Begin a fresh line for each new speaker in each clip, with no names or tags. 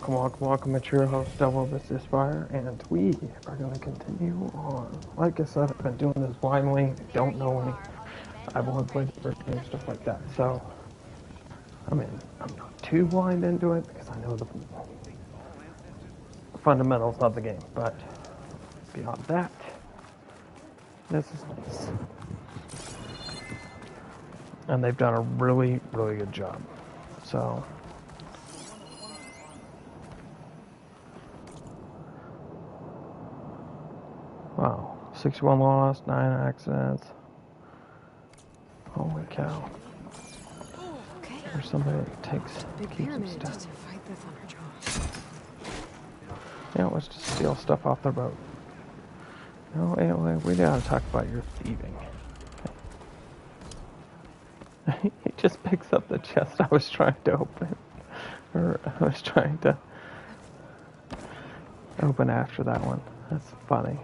Welcome. It's your host, Devil This Aspire, and we are going to continue on. Like I said, I've been doing this blindly, don't know any. I've only played the first game, stuff like that, so I'm not too blind into it because I know the fundamentals of the game, but beyond that, this is nice. And they've done a really, really good job. So, wow, 61 lost, 9 accidents. Holy cow.
Okay.
There's somebody that keeps them stuck.
To fight the Thunderjaw.
Yeah, let's just steal stuff off their boat. No, anyway, we gotta talk about your thieving. Okay. He just picks up the chest I was trying to open. Or I was trying to open after that one. That's funny.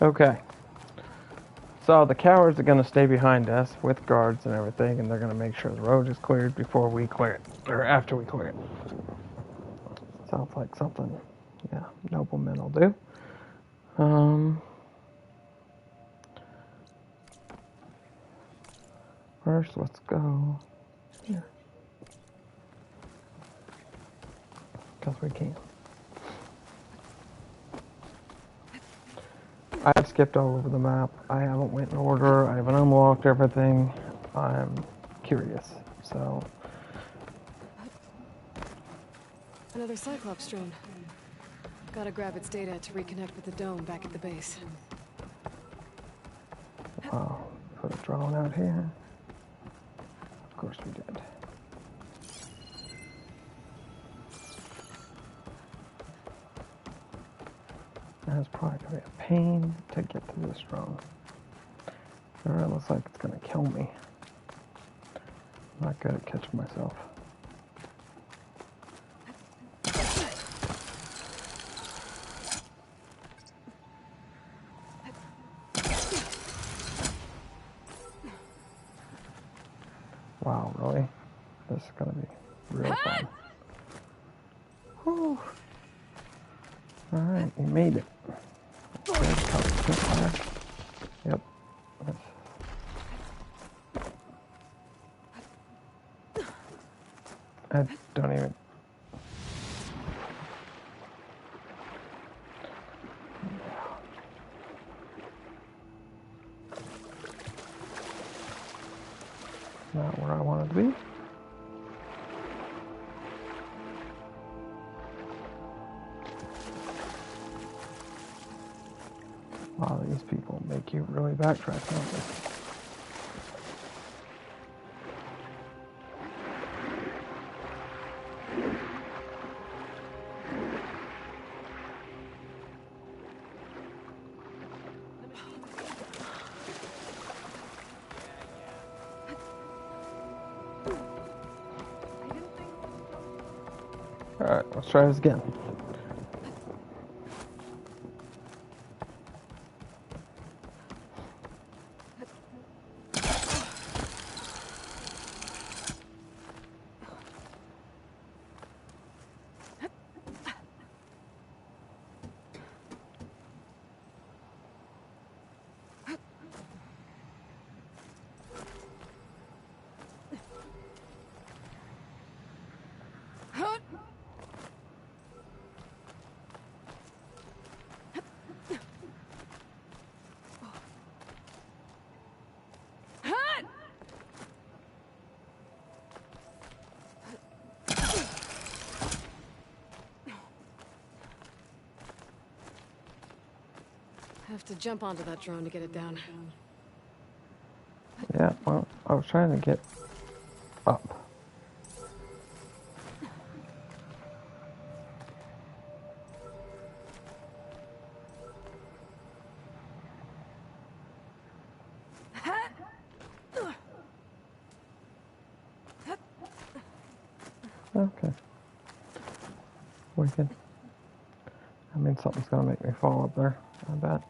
Okay. So the cowards are going to stay behind us with guards and everything, and they're going to make sure the road is cleared before we clear it, or after we clear it. Sounds like something, yeah, noblemen will do. First, let's go here, because we can. I have skipped all over the map. I haven't went in order. I haven't unlocked everything. I'm curious, so.
Another Cyclops drone. Gotta grab its data to reconnect with the dome back at the base.
Wow, put a drone out here. Of course we did. That's probably going to be a pain to get to this drone. It looks like it's going to kill me. I'm not good at catching myself. Wow, really? This is going to be real fun. Whew. Alright, you made it. Yep. I don't even... Not where I wanted to be. Wow, these people make you really backtrack, don't they? Alright, let's try this again.
Have to jump onto that drone to get it down.
Yeah, well, I was trying to get up. Okay. Wicked. I mean, something's gonna make me fall up there, I bet.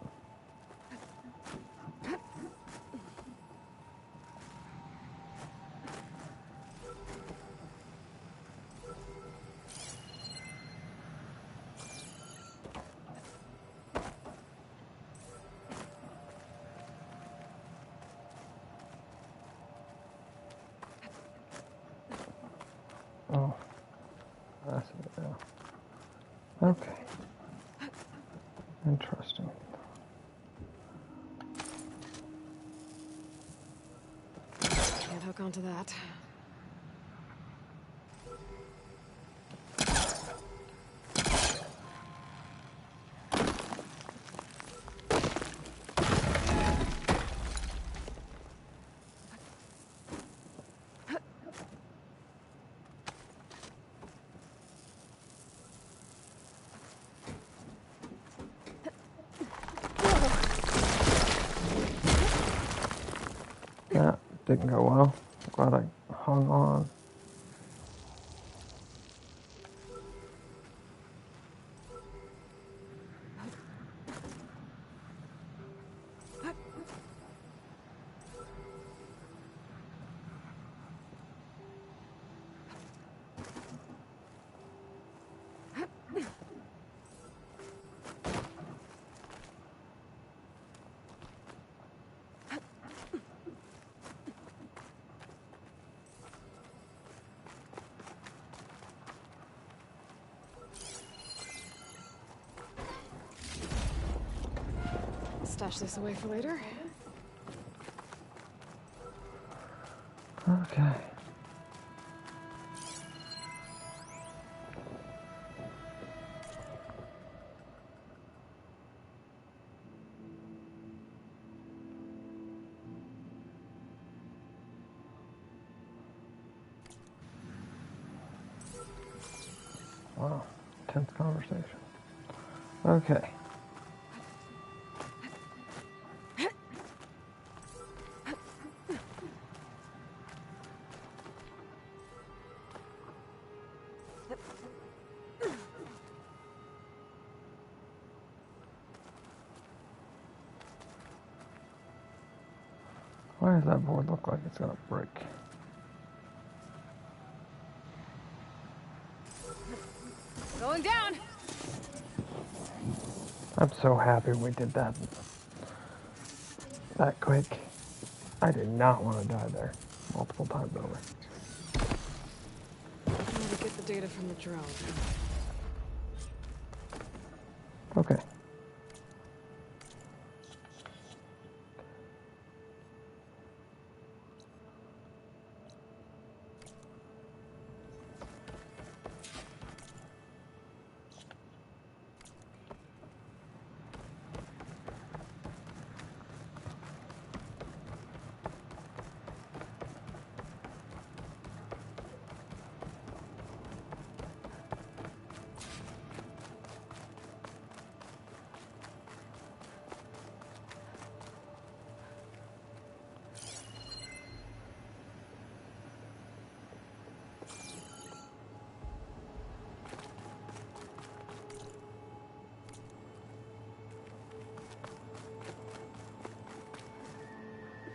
Oh, that's it now. Okay. Interesting.
Can't hook onto that.
That didn't go well. Glad I hung on.
Stash this away for later.
Okay. Wow. Tense conversation. Okay. Why does that board look like it's gonna break?
Going down.
I'm so happy we did that quick. I did not want to die there multiple times over.
I'm gonna get the data from the drone.
Okay.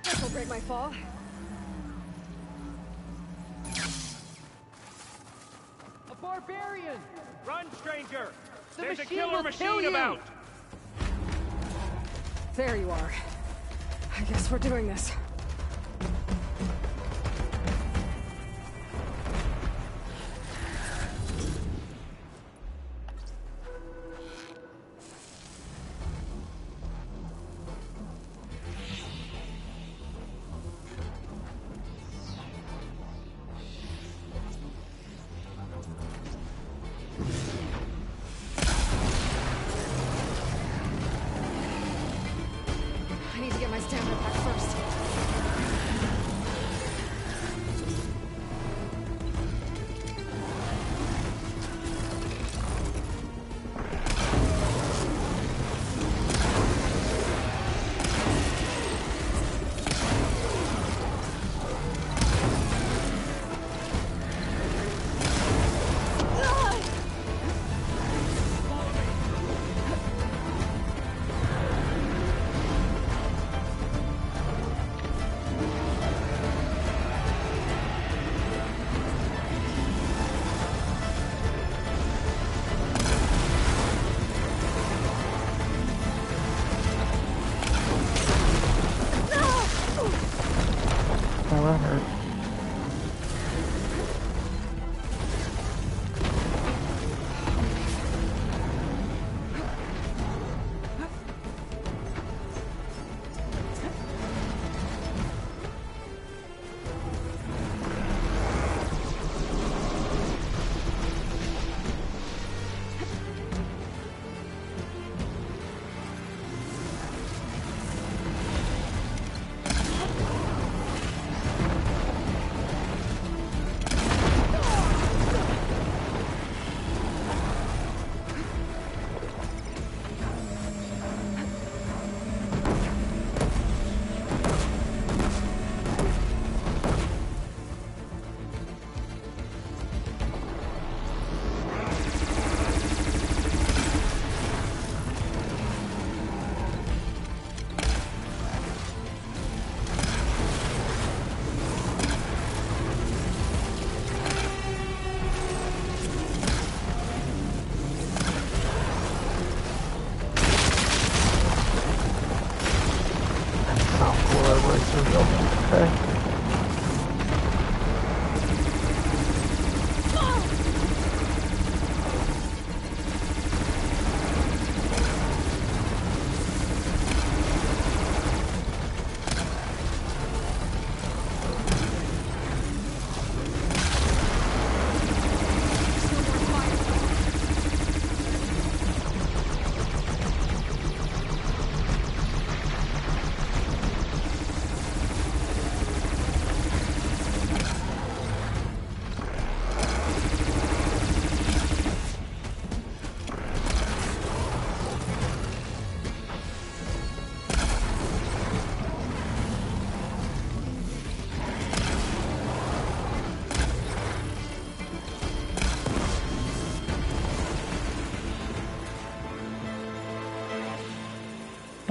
This'll break my fall.
A barbarian!
Run, stranger!
The
There's a
machine
killer
will kill
machine
you!
about!
There you are. I guess we're doing this. I need to get my stamina back first.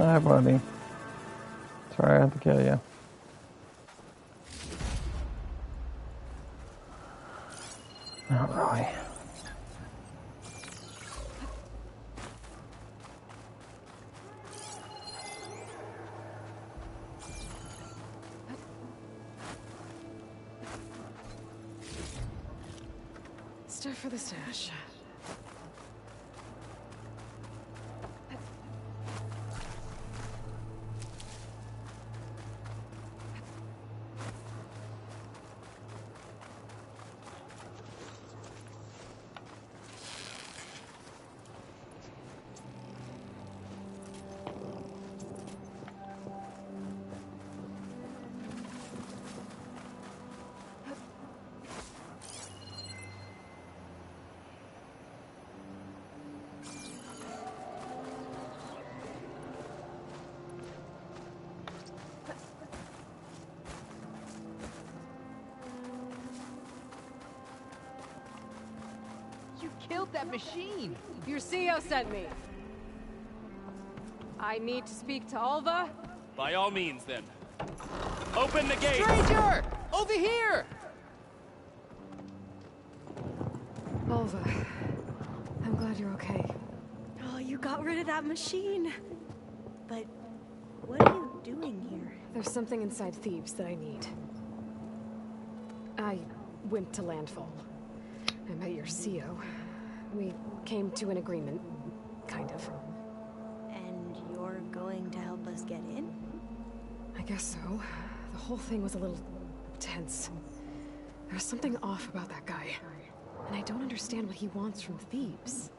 Hi, buddy. Sorry I had to kill you. Not really.
Stuff for the stash.
You killed that machine!
Your CEO sent me. I need to speak to Alva.
By all means, then. Open the gate!
Stranger! Over here!
Alva, I'm glad you're okay.
Oh, you got rid of that machine. But what are you doing here?
There's something inside Thebes that I need. I went to landfall. I met your CEO. We came to an agreement, kind of.
And you're going to help us get in?
I guess so. The whole thing was a little tense. There's something off about that guy. And I don't understand what he wants from Thebes.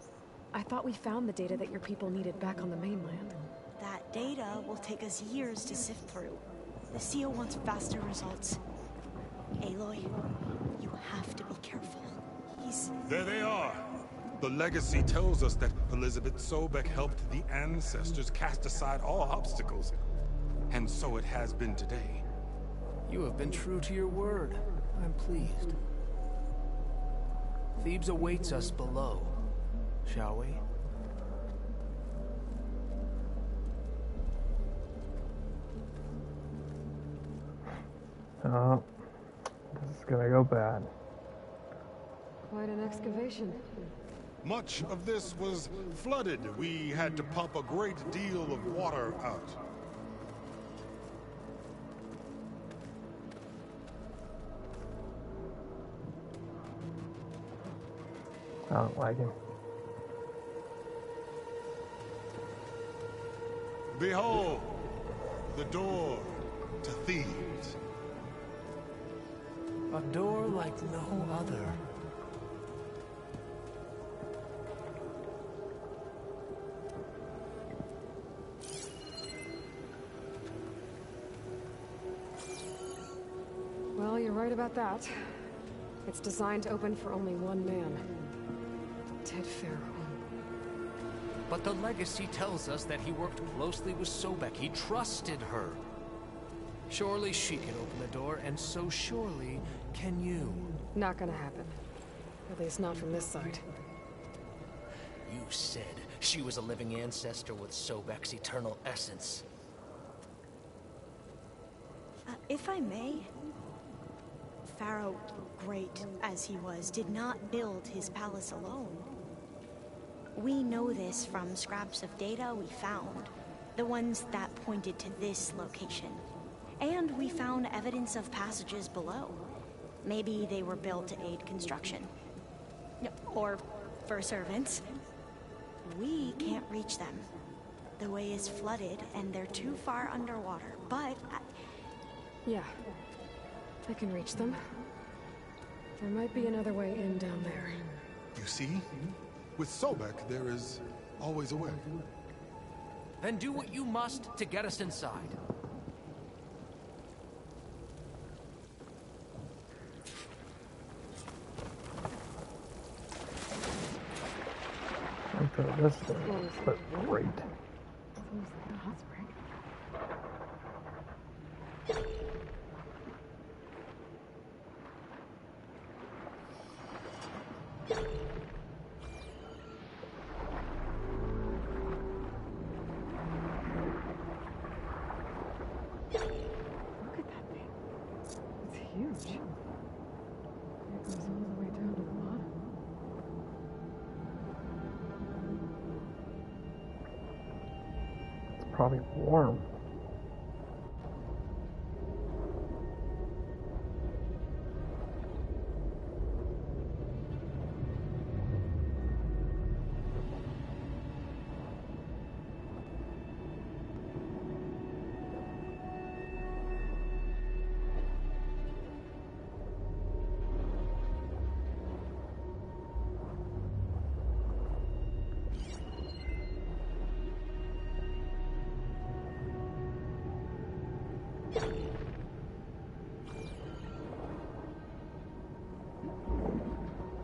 I thought we found the data that your people needed back on the mainland.
That data will take us years to sift through. The CEO wants faster results. Aloy, you have to be careful.
There they are. The legacy tells us that Elizabeth Sobek helped the ancestors cast aside all obstacles. And so it has been today.
You have been true to your word. I'm pleased. Thebes awaits us below, shall we?
Oh, this is gonna go bad.
Quite an excavation.
Much of this was flooded. We had to pump a great deal of water out.
I don't like him.
Behold, the door to Thebes.
A door like no other.
Well, you're right about that. It's designed to open for only one man. Ted Faro.
But the legacy tells us that he worked closely with Sobek. He trusted her. Surely she can open the door, and so surely can you.
Not gonna happen. At least not from this side.
You said she was a living ancestor with Sobek's eternal essence.
If I may, Pharaoh, great as he was, did not build his palace alone. We know this from scraps of data we found, the ones that pointed to this location. And we found evidence of passages below. Maybe they were built to aid construction. Or for servants. We can't reach them. The way is flooded and they're too far underwater, but...
Yeah. I can reach them. There might be another way in down there.
You see? With Sobek, there is always a way.
Then do what you must to get us inside.
After this thing, but great. probably warm.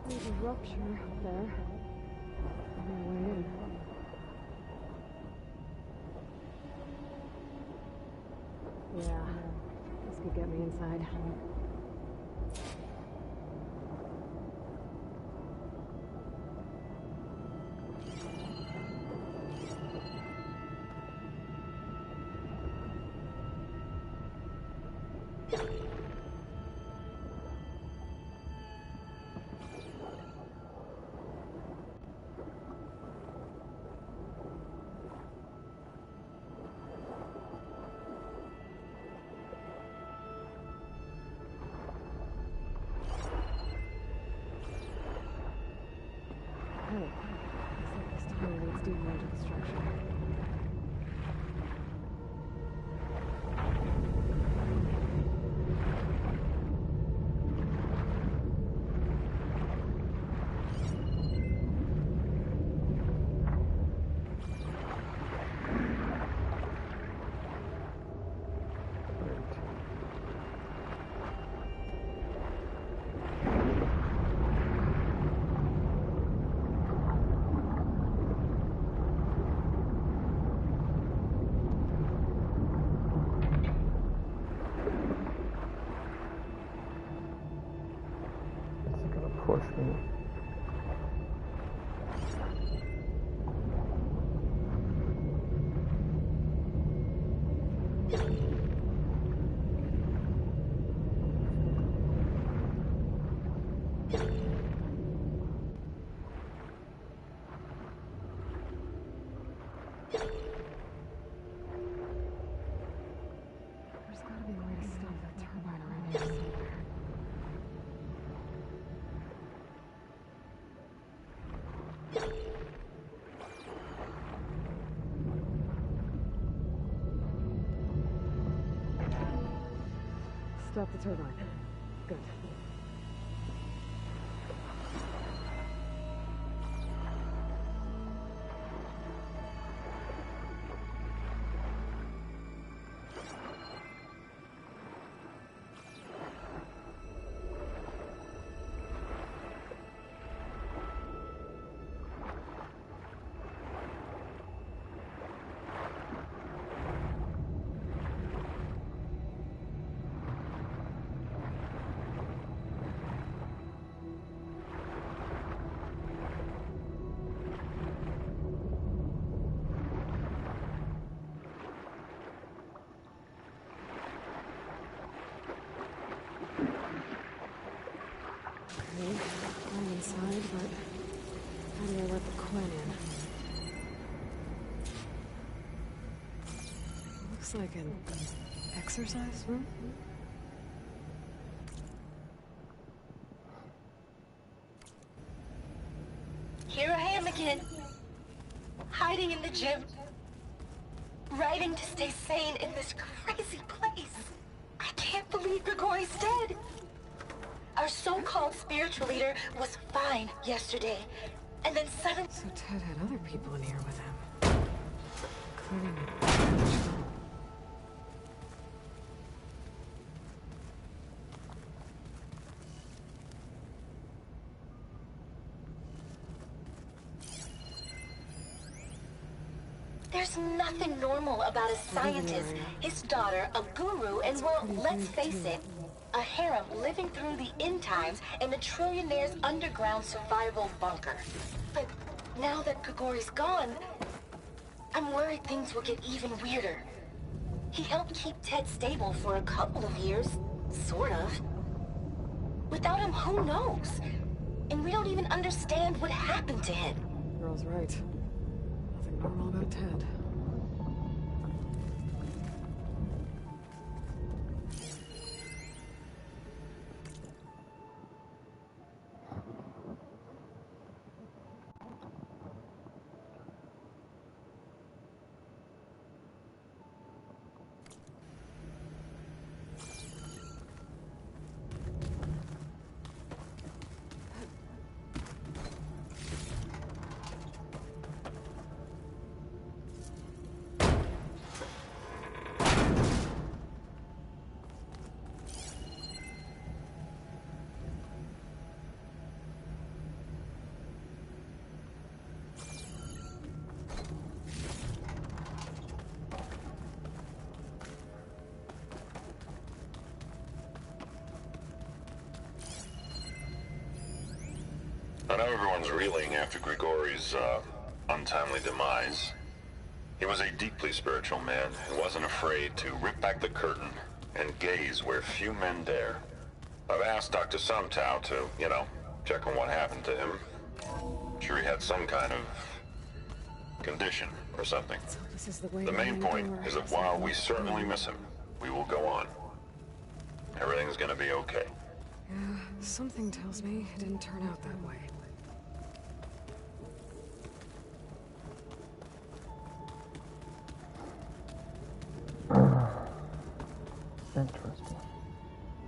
There's a rupture there. On the way in. Yeah, this could get me inside. Oh, looks like this tunnel leads deeper into the structure.
It's gonna push me.
There's gotta be a way to stop that turbine around here somewhere. Stop the turbine. Good. Okay, I'm inside, but how do I let the Quen in? Looks like an exercise room.
Here I am again, hiding in the gym, writing to stay sane in this crazy place. I can't believe Grigori's dead. Our so-called spiritual leader was fine yesterday, and then suddenly...
So Ted had other people in here with him, including...
There's nothing normal about a scientist, his daughter, a guru, and well, let's face it, a harem living through the end times in a trillionaire's underground survival bunker. But now that Grigori's gone, I'm worried things will get even weirder. He helped keep Ted stable for a couple of years, sort of. Without him, who knows? And we don't even understand what happened to him.
Girl's right. Nothing normal about Ted.
I know everyone's reeling after Grigori's, untimely demise. He was a deeply spiritual man who wasn't afraid to rip back the curtain and gaze where few men dare. I've asked Dr. Sumtow to, check on what happened to him. I'm sure he had some kind of condition or something.
So this is the way
The main point is that while we certainly miss him, we will go on. Everything's gonna be okay.
Yeah, something tells me it didn't turn out that way.
Interesting.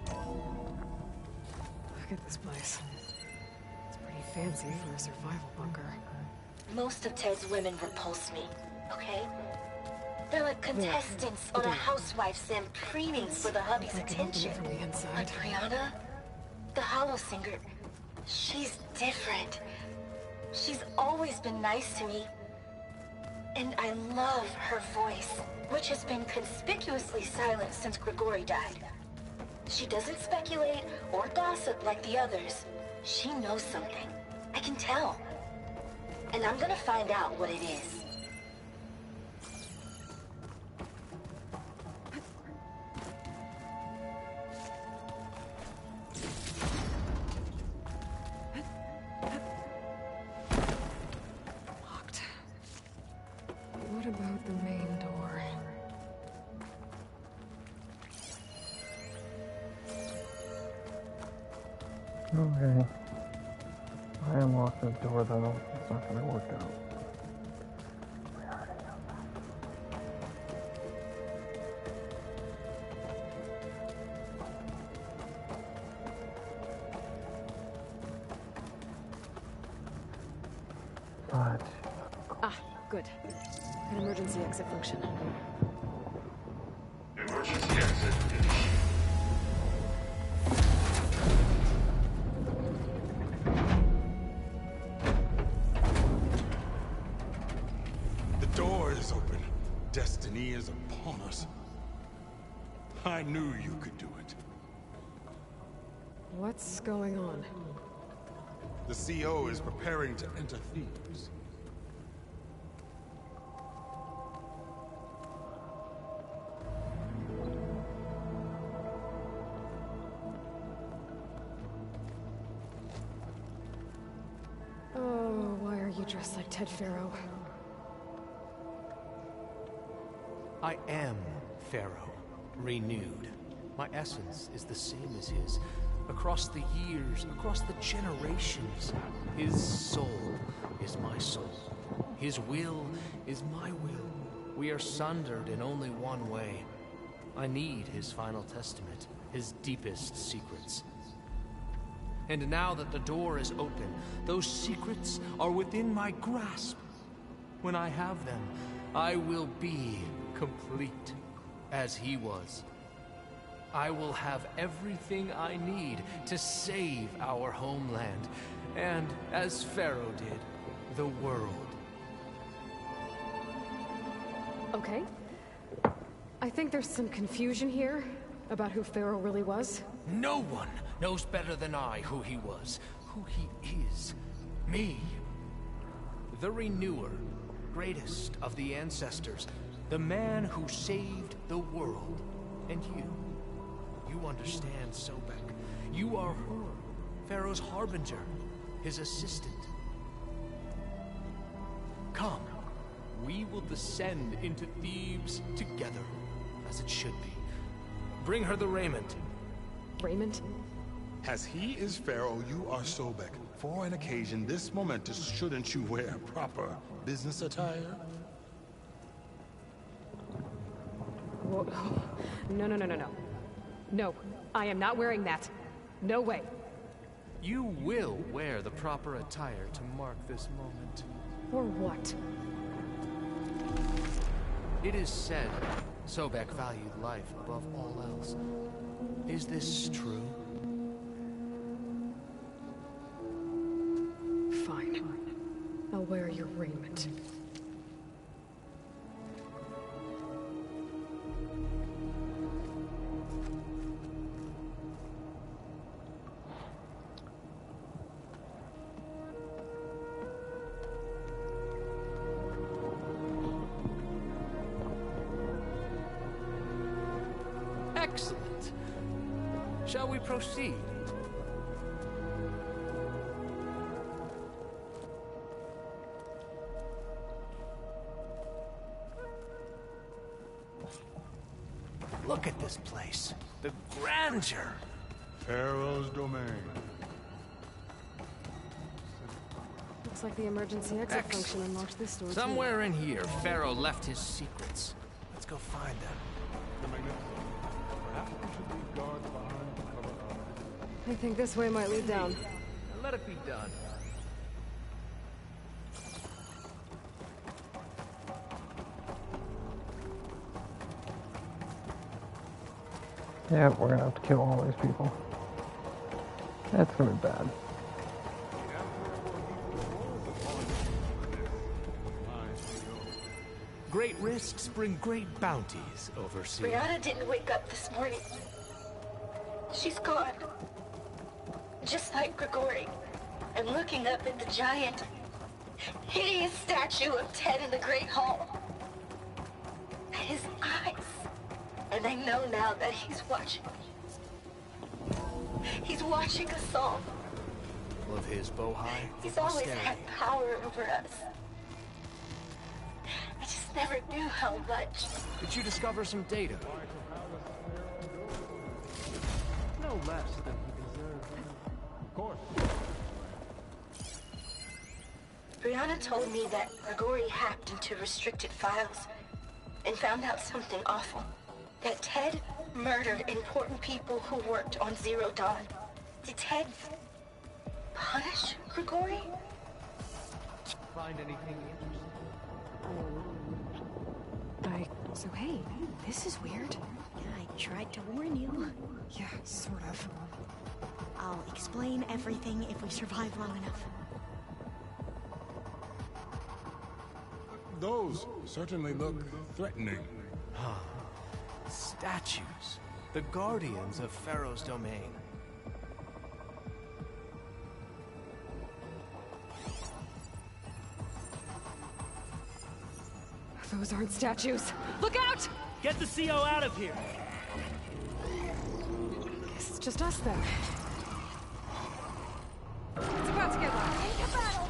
Look at this place. It's pretty fancy for a survival bunker.
Most of Ted's women repulse me, okay? They're like contestants on a housewife sim preening for the hubby's attention. But Brianna, the Hollow Singer, she's different. She's always been nice to me. And I love her voice, which has been conspicuously silent since Grigori died. She doesn't speculate or gossip like the others. She knows something. I can tell. And I'm gonna find out what it is.
Locked. What about the main door?
Okay. I unlocked the door though. It's not gonna work out. We already know that. But
Ah, good. An emergency exit function.
Emergency exit.
The door is open. Destiny is upon us. I knew you could do it.
What's going on?
The CO is preparing to enter Thebes.
Oh, why are you dressed like Ted Faro?
I am Pharaoh, renewed. My essence is the same as his. Across the years, across the generations, his soul is my soul. His will is my will. We are sundered in only one way. I need his final testament, his deepest secrets. And now that the door is open, those secrets are within my grasp. When I have them, I will be complete, as he was. I will have everything I need to save our homeland, and, as Pharaoh did, the world.
Okay. I think there's some confusion here about who Pharaoh really was.
No one knows better than I who he was, who he is. Me. The Renewer, greatest of the ancestors, the man who saved the world. And you understand Sobek. You are her, Pharaoh's harbinger, his assistant. Come, we will descend into Thebes together, as it should be. Bring her the raiment.
Raiment?
As he is Pharaoh, you are Sobek. For an occasion this momentous, shouldn't you wear proper business attire?
Whoa. No. No, I am not wearing that. No way.
You will wear the proper attire to mark this moment.
For what?
It is said Sobek valued life above all else. Is this true?
Fine. I'll wear your raiment.
Shall we proceed? Look at this place. The grandeur.
Pharaoh's domain.
Looks like the emergency exit
Excellent.
function unlocked this door, too.
Somewhere in here, Pharaoh left his secrets. Let's go find them.
The magnificent. Perhaps there should be guards behind to cover our...
I think this way might lead down.
Let it be done.
Yeah, we're gonna have to kill all these people. That's gonna be bad.
Great risks bring great bounties, Overseer.
Brianna didn't wake up this morning. She's gone. Just like Grigori. I'm looking up at the giant, hideous statue of Ted in the Great Hall. At his eyes. And I know now that he's watching. He's watching us all.
Of his Bohai.
He's always had power over us. I just never knew how much.
Did you discover some data? No less than he deserved.
Of course.
Brianna told me that Grigori hacked into restricted files and found out something awful. That Ted murdered important people who worked on Zero Dawn. Did Ted punish Grigori?
Find anything interesting?
So hey, this is weird.
Yeah, I tried to warn you.
Yeah, sort of.
I'll explain everything if we survive long enough.
Those certainly look threatening.
Statues. The guardians of Pharaoh's domain.
Those aren't statues. Look out!
Get the CO out of here!
Guess it's just us then. It's about to get loud. Take a battle!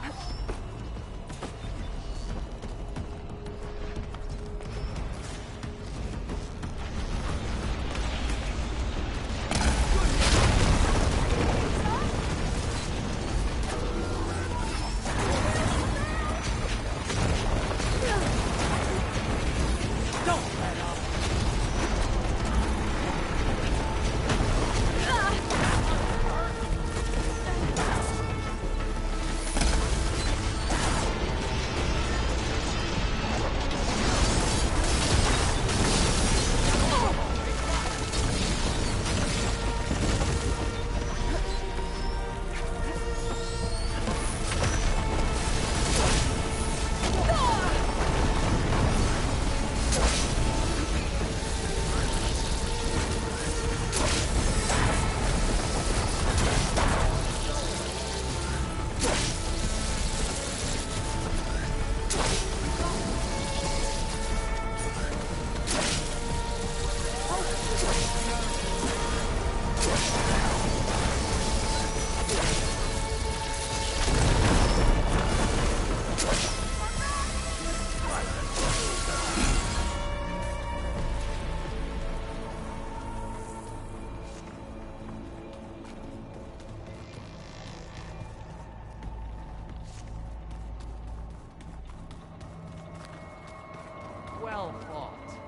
Well fought.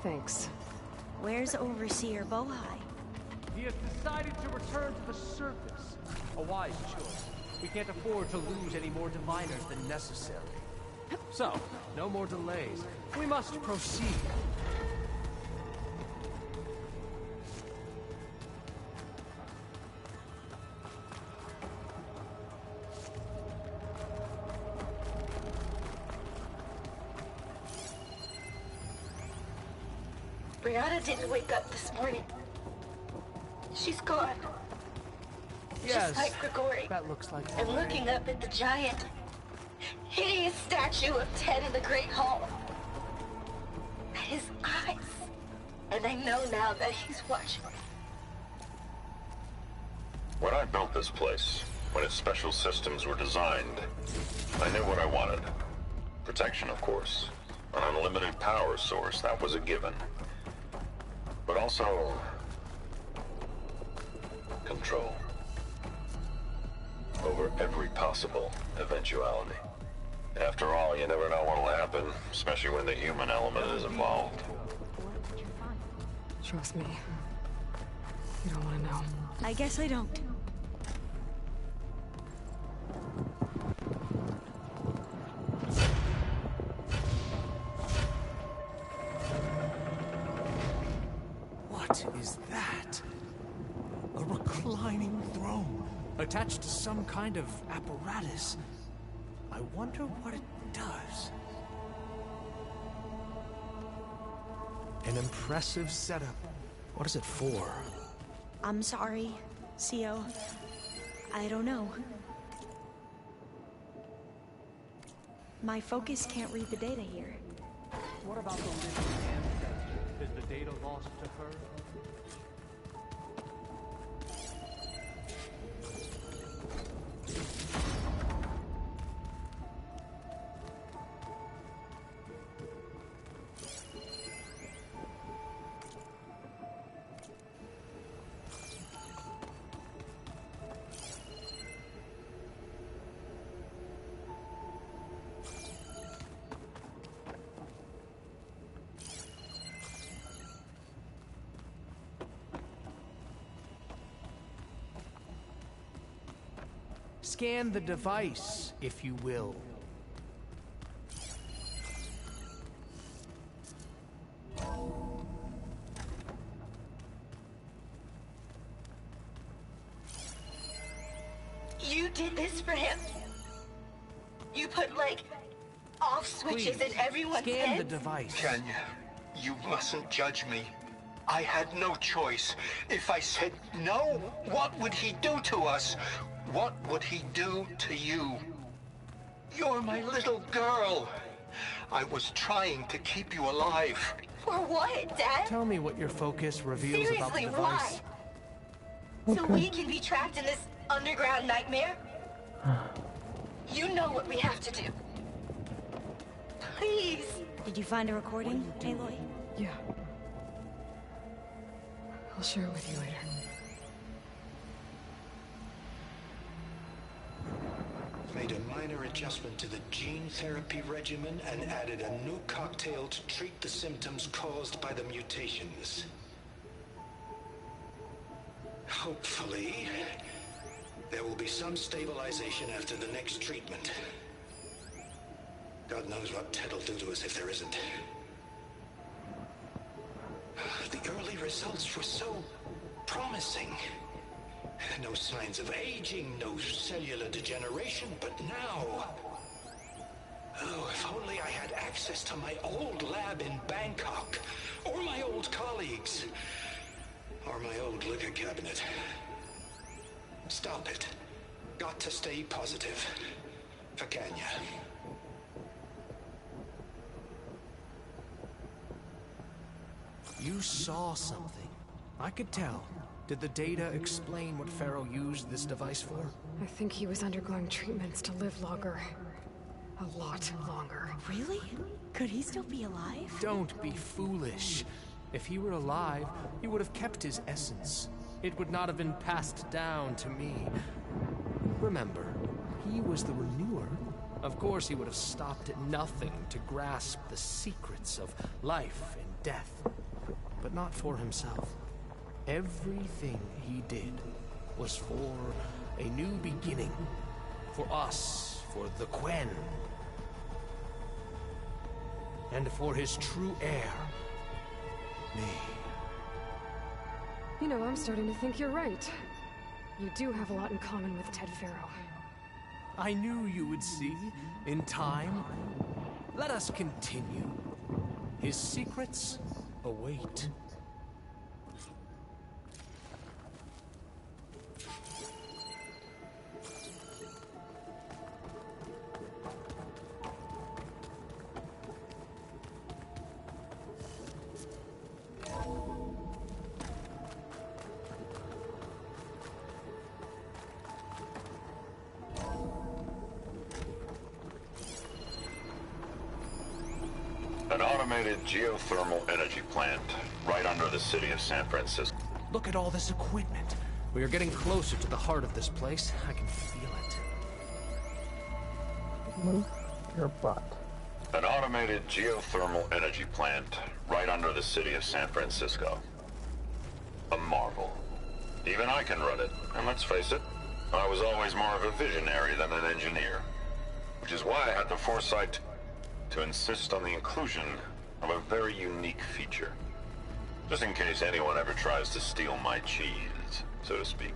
Thanks.
Where's Overseer Bohai?
He has decided to return to the surface. A wise choice. We can't afford to lose any more diviners than necessary. So, no more delays. We must proceed.
Brianna didn't wake up this morning. She's gone.
Yes,
Just like Grigori.
that looks like...
I'm looking up at the giant, hideous statue of Ted in the Great Hall. At his eyes. And I know now that he's watching.
When I built this place, when its special systems were designed, I knew what I wanted. Protection, of course. An unlimited power source, that was a given. But also... control. Over every possible eventuality. After all, you never know what'll happen, especially when the human element is involved.
Trust me. You don't want to know.
I guess I don't.
What is that? A reclining throne, attached to some kind of apparatus. I wonder what it does. An impressive setup. What is it for?
I'm sorry, CO. I don't know. My focus can't read the data here.
What about the living ancestor? Is the data lost to her? Scan the device, if you will.
You did this for him? You put, like, off switches
Please,
in everyone's
scan
head?
the device.
Kenya, you mustn't judge me. I had no choice. If I said no, what would he do to us? What would he do to you? You're my little girl. I was trying to keep you alive.
For what, Dad?
Tell me what your focus reveals about the
Seriously,
device.
why? So we can be trapped in this underground nightmare? You know what we have to do. Please.
Did you find a recording, Aloy?
Yeah. I'll share it with you later.
Made a minor adjustment to the gene therapy regimen and added a new cocktail to treat the symptoms caused by the mutations. Hopefully, there will be some stabilization after the next treatment. God knows what Ted will do to us if there isn't. The early results were so promising. No signs of aging, no cellular degeneration, but now... Oh, if only I had access to my old lab in Bangkok, or my old colleagues, or my old liquor cabinet. Stop it. Got to stay positive. For Kenya.
You saw something. I could tell. Did the data explain what Pharaoh used this device for?
I think he was undergoing treatments to live longer. A lot longer.
Really? Could he still be alive?
Don't be foolish. If he were alive, he would have kept his essence. It would not have been passed down to me. Remember, he was the renewer. Of course, he would have stopped at nothing to grasp the secrets of life and death. But not for himself. Everything he did was for a new beginning. For us, for the Quen. And for his true heir, me.
You know, I'm starting to think you're right. You do have a lot in common with Ted Pharaoh.
I knew you would see, in time. Let us continue. His secrets await.
automated geothermal energy plant right under the city of San Francisco.
Look at all this equipment. We are getting closer to the heart of this place. I can feel it.
Move your butt.
An automated geothermal energy plant right under the city of San Francisco. A marvel. Even I can run it, and let's face it, I was always more of a visionary than an engineer. Which is why I had the foresight to insist on the inclusion of a very unique feature. Just in case anyone ever tries to steal my cheese, so to speak.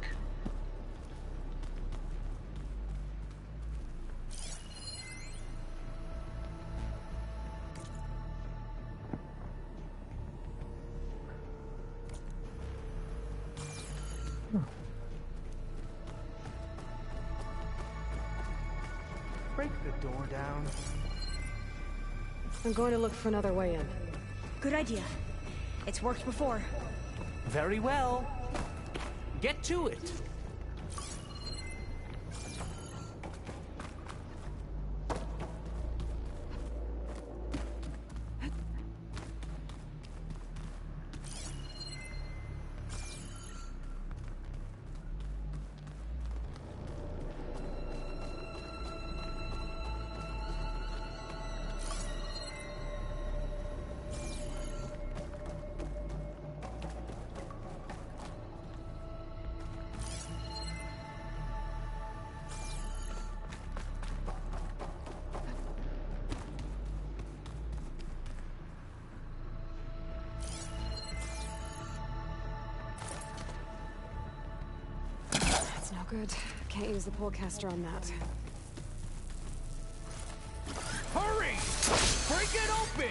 Break the door down.
I'm going to look for another way in.
Good idea. It's worked before.
Very well. Get to it.
No good. Can't use the polecaster on that.
Hurry! Break it open!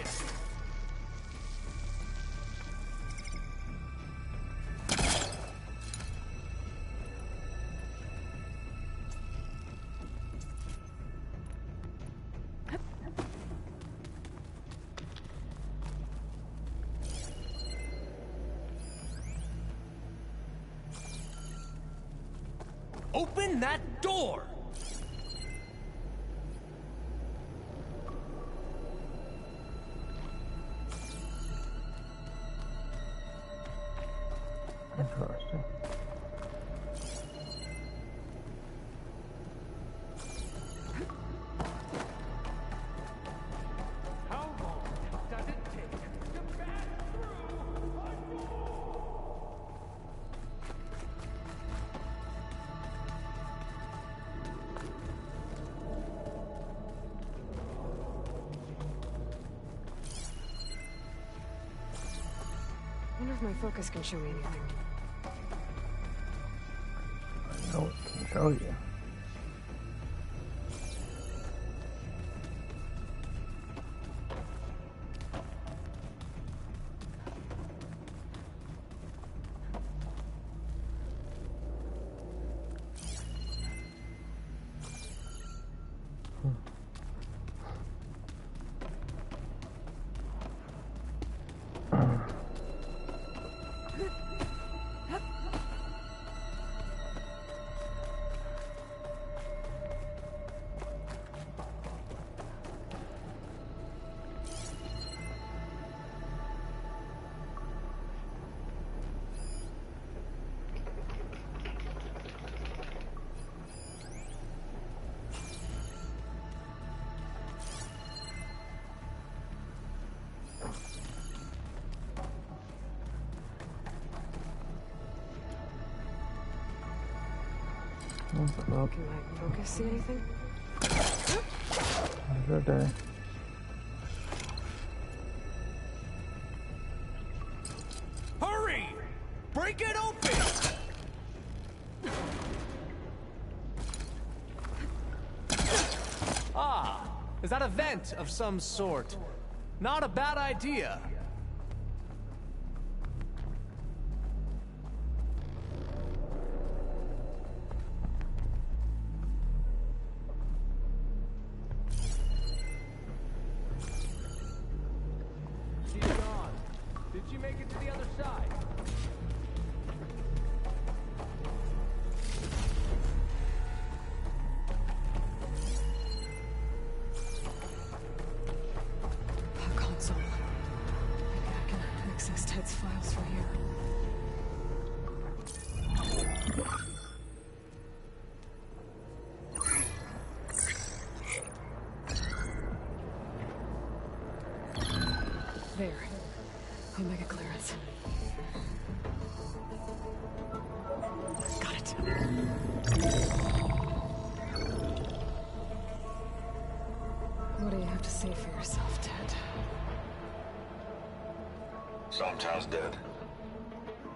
Open that door!
Interesting.
How long does it take to pass through a door?
I wonder if my focus can show me anything.
I know it can show you.
Can my focus see anything?
Good day.
Hurry! Break it open! Ah, is that a vent of some sort? Not a bad idea. She's gone. Did she make it to the other side?
A console. the mega clearance. Got it. What do you have to say for yourself, Ted?
Somtow's dead.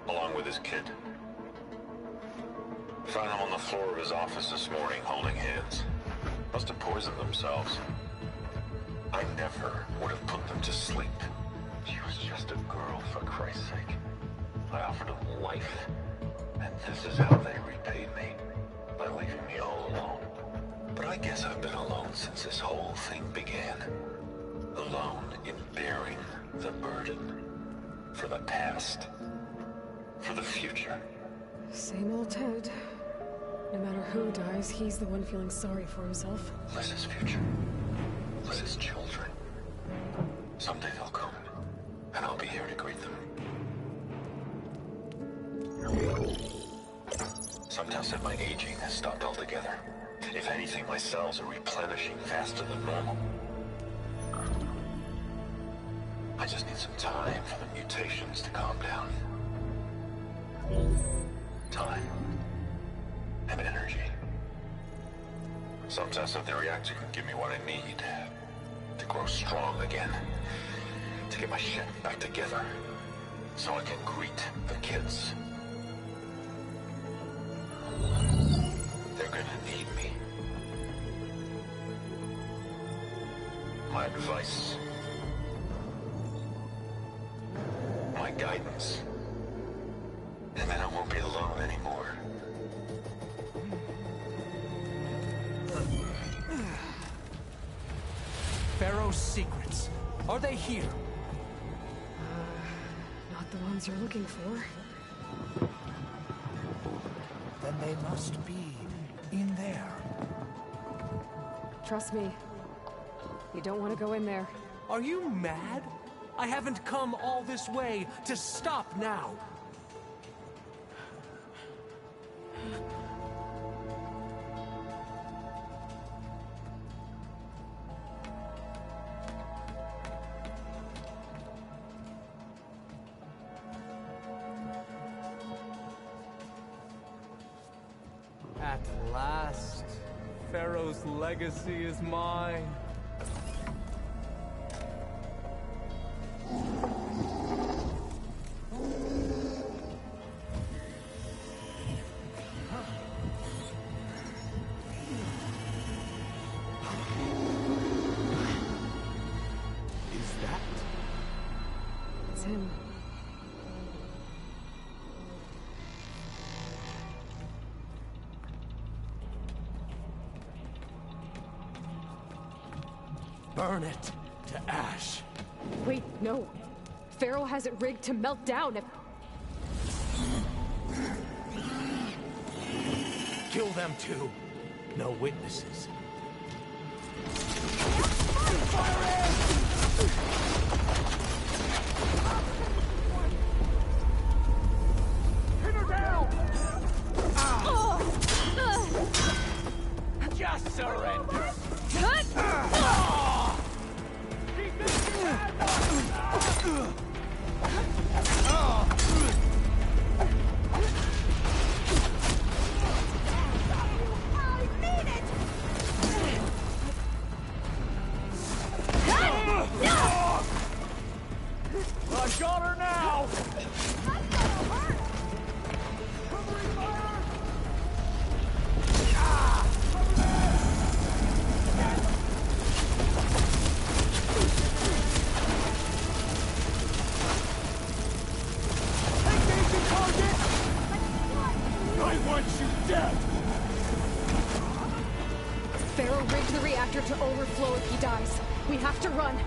Along with his kid. Found him on the floor of his office this morning, holding hands. Must have poisoned themselves. I never would have put them to sleep. She was just a girl, for Christ's sake. I offered them life, and this is how they repaid me, by leaving me all alone. But I guess I've been alone since this whole thing began. Alone in bearing the burden. For the past. For the future.
Same old Ted. No matter who dies, he's the one feeling sorry for himself.
Liz's future. Liz's children. Someday they'll come, and I'll be here to greet them. Somtow said my aging has stopped altogether. If anything, my cells are replenishing faster than normal. I just need some time for the mutations to calm down. Time. And energy. Somtow said the reactor can give me what I need. To grow strong again. To get my shit back together. So I can greet the kids. They're gonna need me. My advice. My guidance. And then I won't be alone anymore.
Pharaoh's secrets. Are they here?
Not the ones you're looking for.
Then they must be in there.
Trust me. You don't want to go in there.
Are you mad? I haven't come all this way to stop now. At last, Pharaoh's legacy is mine.
It's him.
Burn it to ash.
Wait, no. Pharaoh has it rigged to melt down if...
Kill them too. No witnesses.
Pin her down! Just surrender. I got her now! Covering fire! Engaging target! I want you dead!
Pharaoh rigged the reactor to overflow if he dies. We have to run.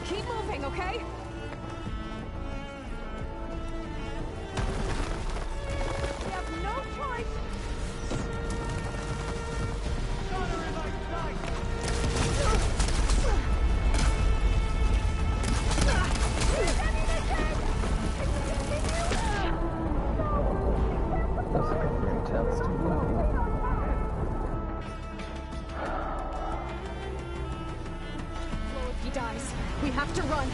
Keep moving, okay? have to run.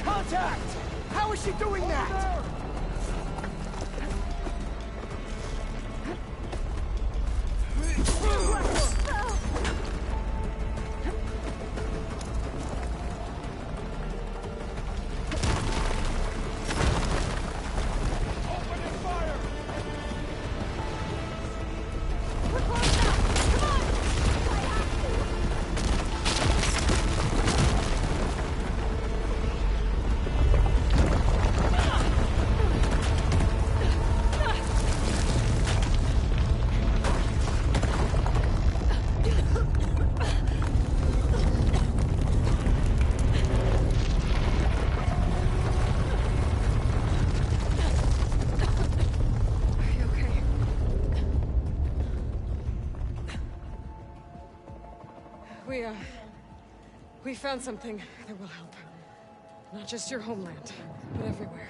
Contact! How is she doing that?
We found something that will help. Not just your homeland, but everywhere.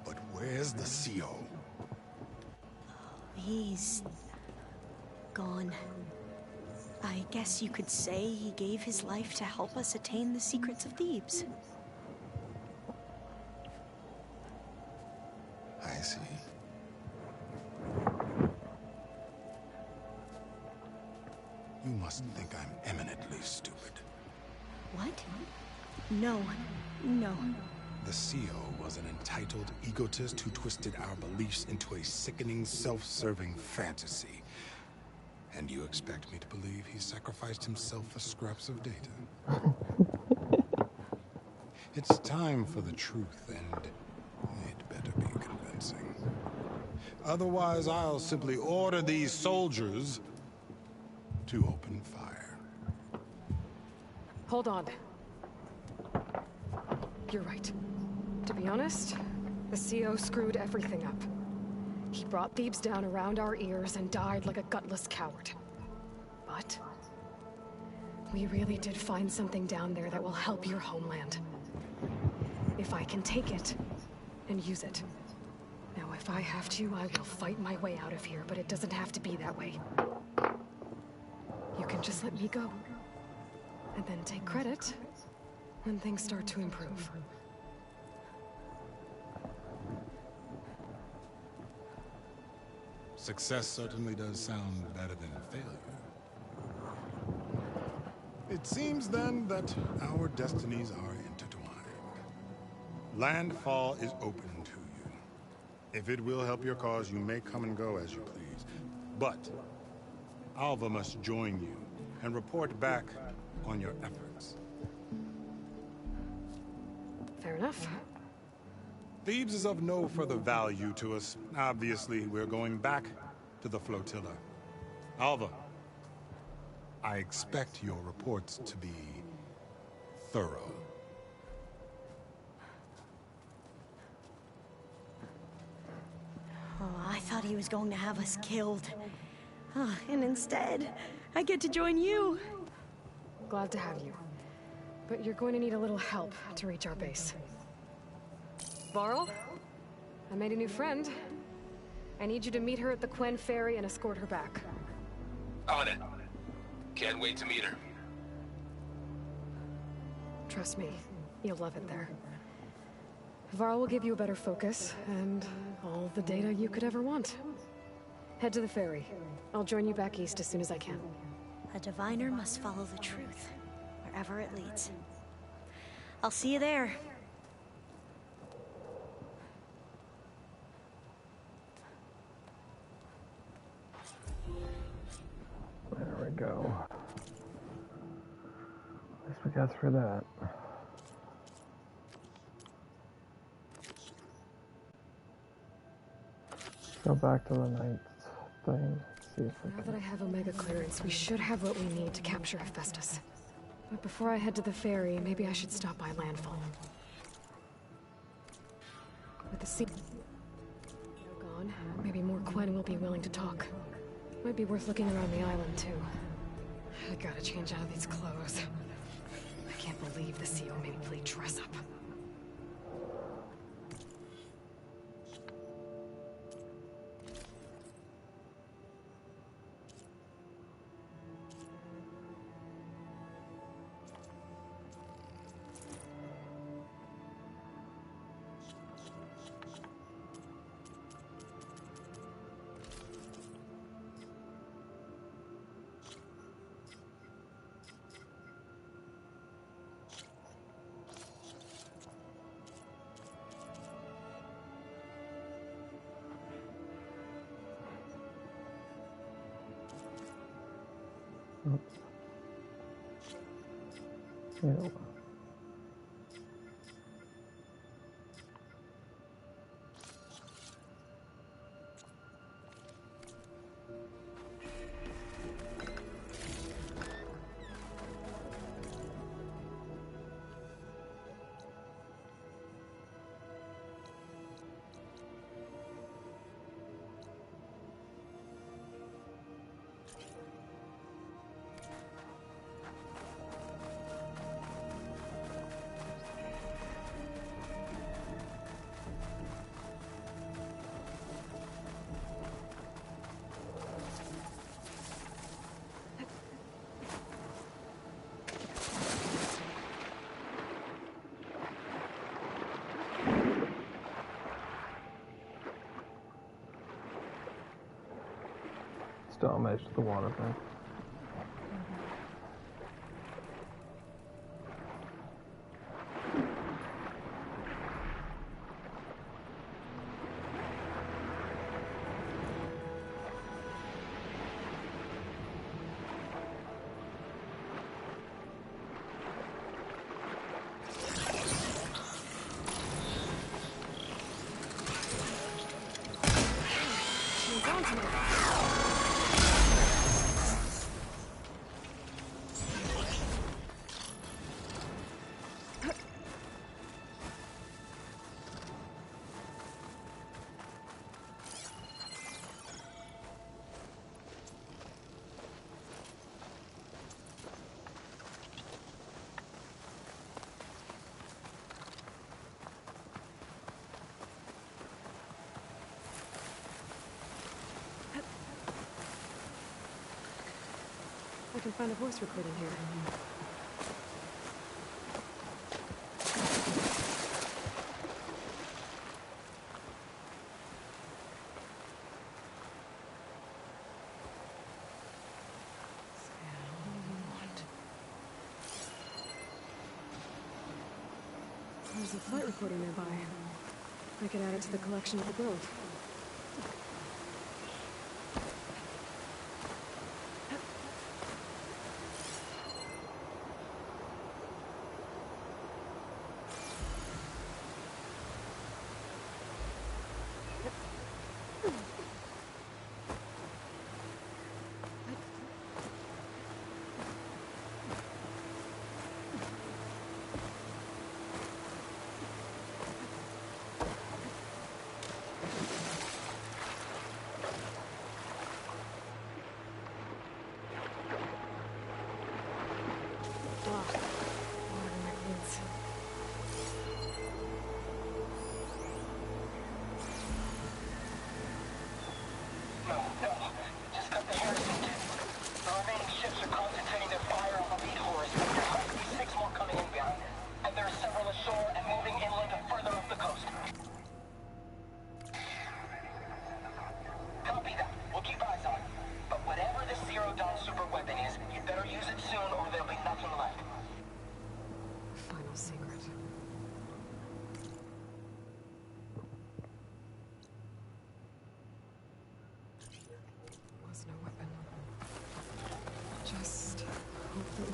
But where's the CO?
He's gone. I guess you could say he gave his life to help us attain the secrets of Thebes.
I see. must think I'm eminently stupid.
What? No. No.
The CEO was an entitled egotist who twisted our beliefs into a sickening, self-serving fantasy. And you expect me to believe he sacrificed himself for scraps of data? It's time for the truth, and it better be convincing. Otherwise, I'll simply order these soldiers to open fire.
Hold on. You're right. To be honest, the CO screwed everything up. He brought Thebes down around our ears and died like a gutless coward. But we really did find something down there that will help your homeland. If I can take it and use it. Now, if I have to, I will fight my way out of here, but it doesn't have to be that way. You can just let me go. And then take credit when things start to improve.
Success certainly does sound better than failure. It seems then that our destinies are intertwined. Landfall is open to you. If it will help your cause, you may come and go as you please. But Alva must join you and report back on your efforts.
Fair enough.
Thebes is of no further value to us. Obviously, we're going back to the flotilla. Alva, I expect your reports to be thorough.
Oh, I thought he was going to have us killed. And instead, I get to join you.
Glad to have you. But you're going to need a little help to reach our base. Varl, I made a new friend. I need you to meet her at the Quen Ferry and escort her back.
On it. Can't wait to meet her.
Trust me, you'll love it there. Varl will give you a better focus, and all the data you could ever want. Head to the ferry. I'll join you back east as soon as I can.
A diviner must follow the truth, wherever it leads. I'll see you there.
There we go. At least we got through that. Go back to the night thing. See if we
Now
can.
that I have Omega clearance, we should have what we need to capture Hephaestus. But before I head to the ferry, maybe I should stop by Landfall. With the sea gone, maybe more Quen will be willing to talk. Might be worth looking around the island, too. I gotta change out of these clothes. I can't believe the CO made me play dress up.
Oops. Ew. Still amazed at the water thing.
down to me. I can find a voice recording here. There's a flight recording nearby. I could add it to the collection at the Grove.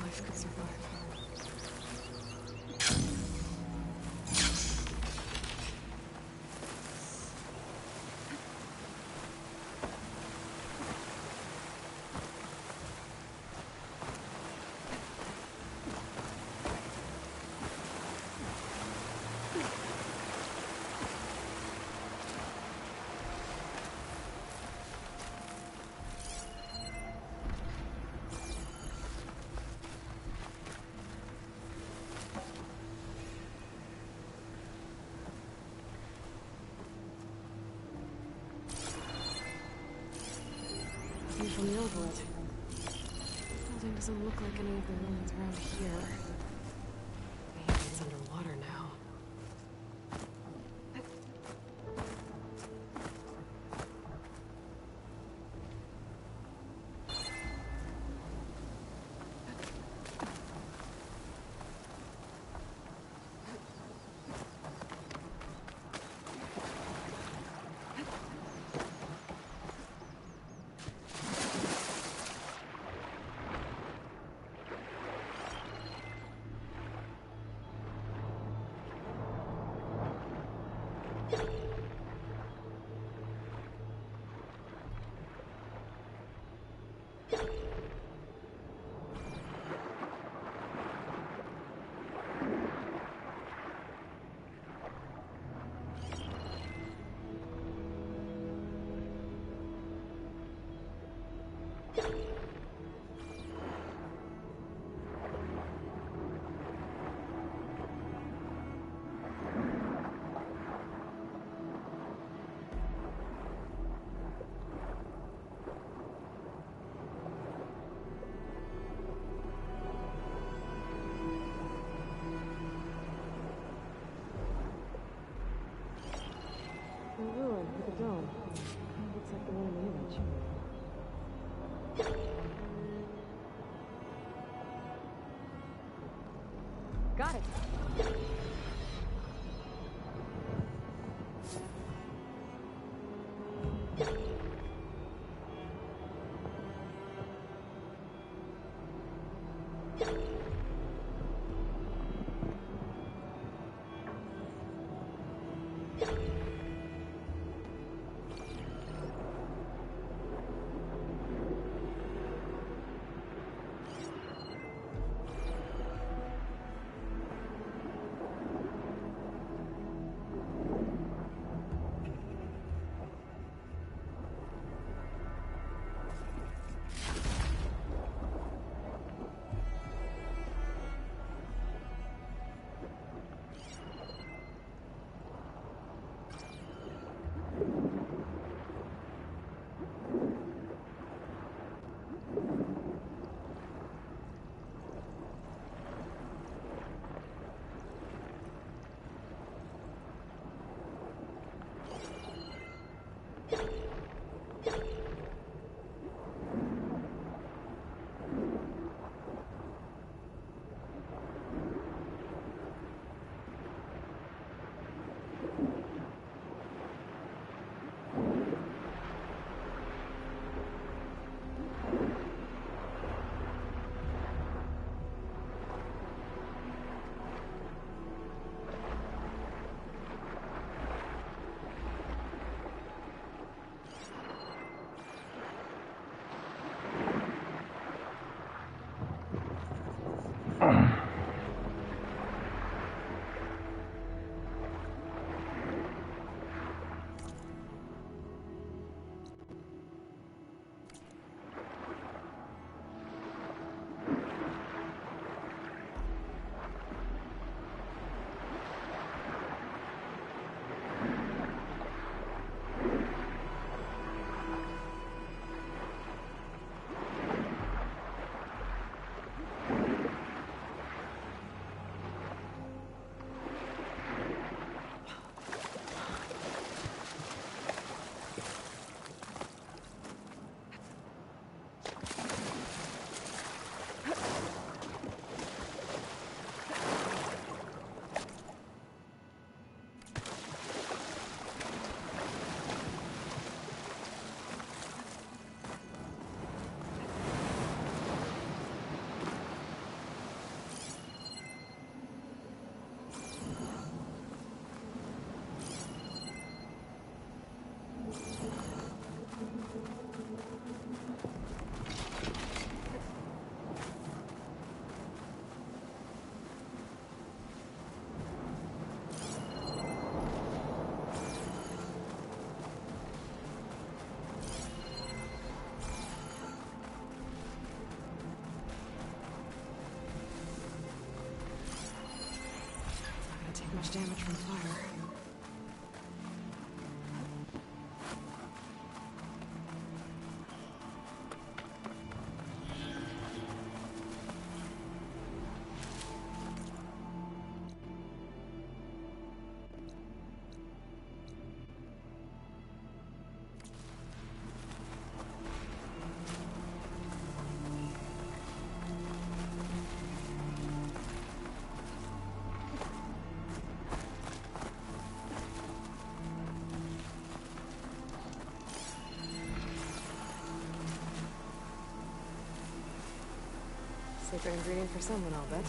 Life could survive. From the overworld. Building doesn't look like any of the ruins around here. Maybe it's underwater now. A ruin with a dome. Looks like the one in the image. Got it. much damage from fire. Secret ingredient for someone, I'll bet.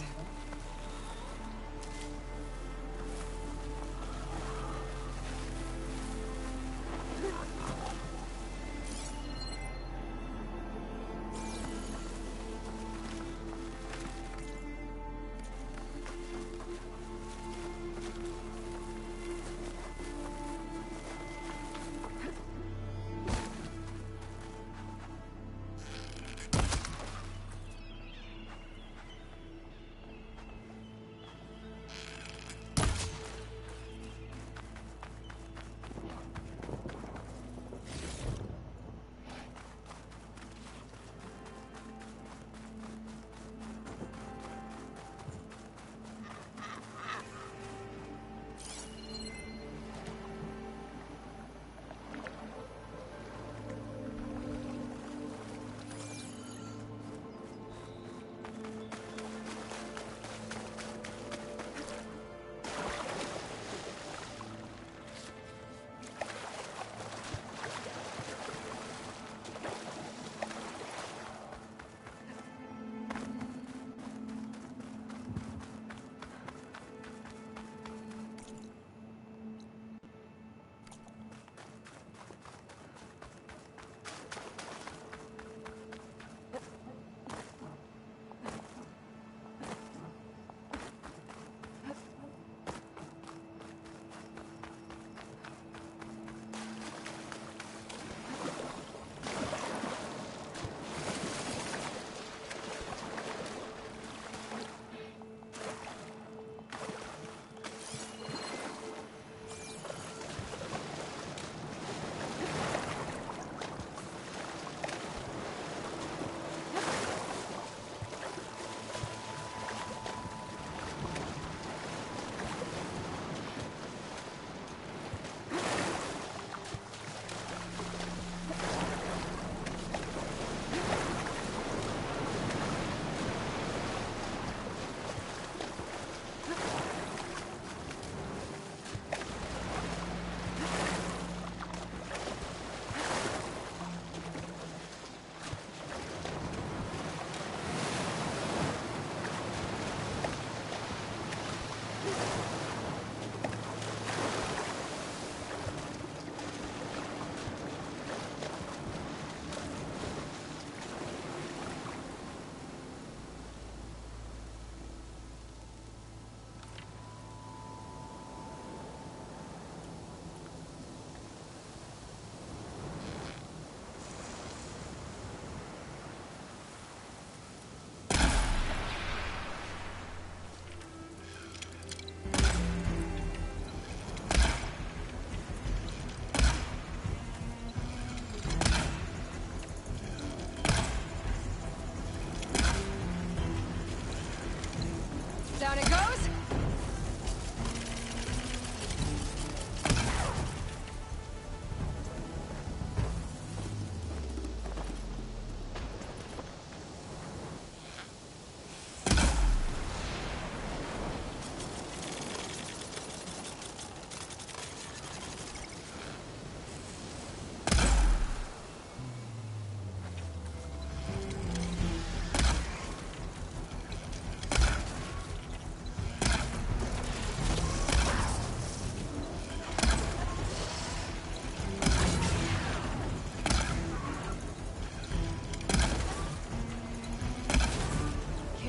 Down it goes!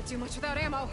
Do much without ammo.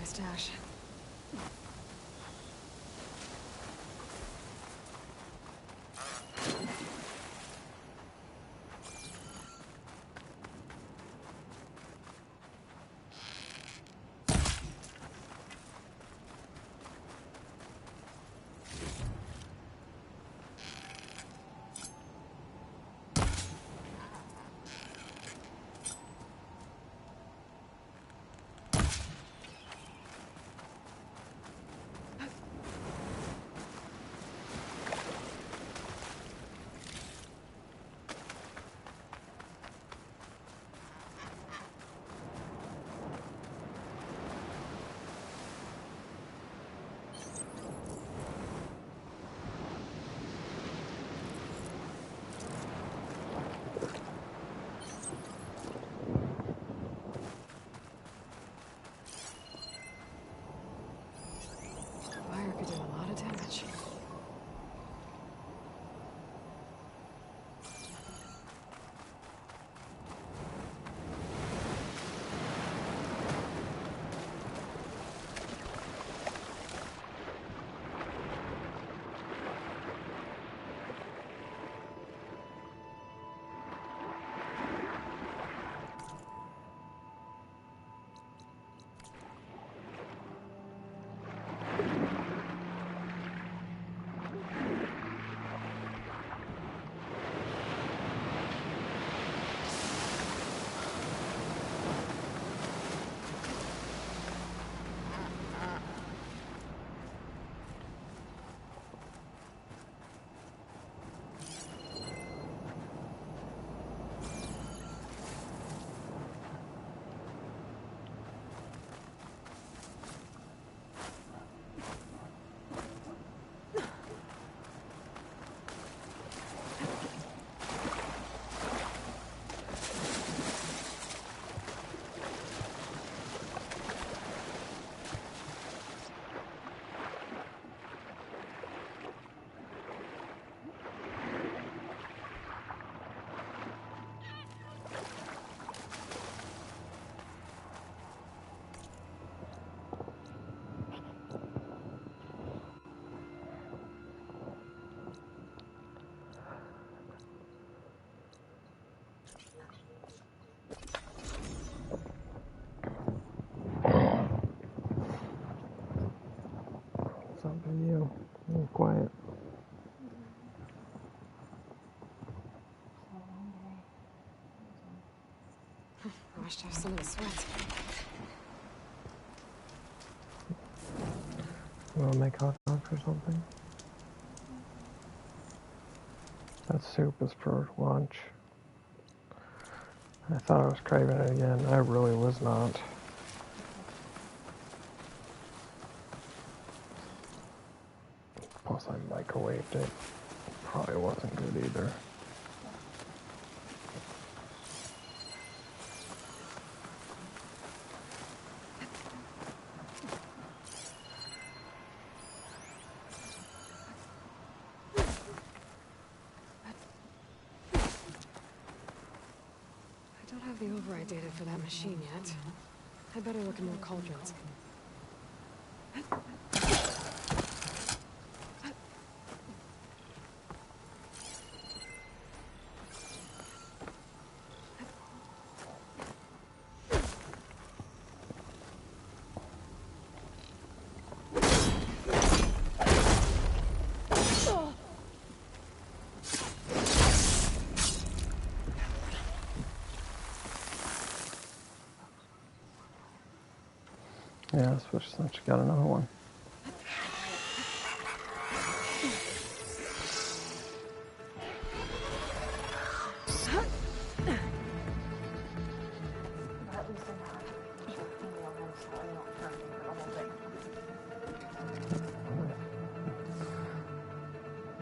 stash. Fire could do a lot of damage.
Something you. Be quiet.
Washed off some of the sweat.
You want to make hot dogs or something? That soup is for lunch. I thought I was craving it again. I really was not. Plus I microwaved it. Probably wasn't good either.
I don't have the override data for that machine yet. I'd better look in more cauldrons.
Yeah, switch since you got another one.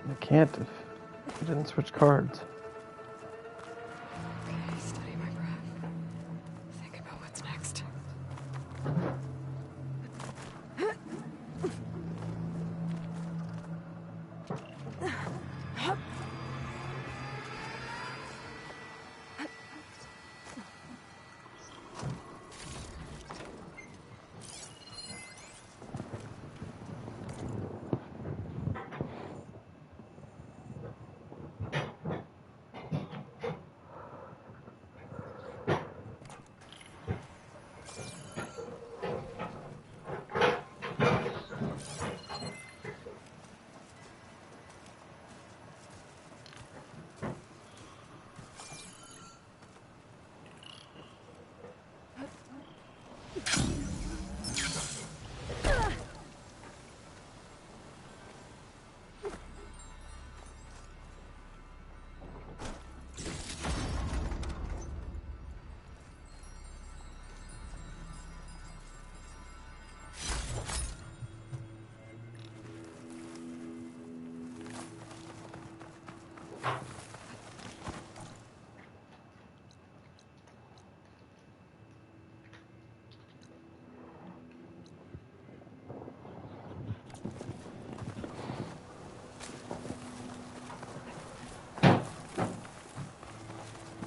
You can't if you didn't switch cards.
Okay, steady my breath. Think about what's next.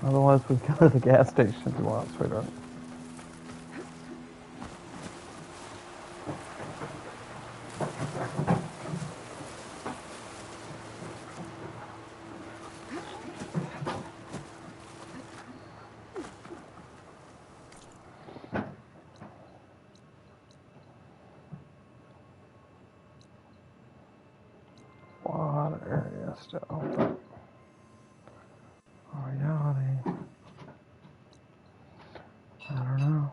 Otherwise, we go to the gas station tomorrow, sweetheart. Water area still open. Oh, yeah, I don't know.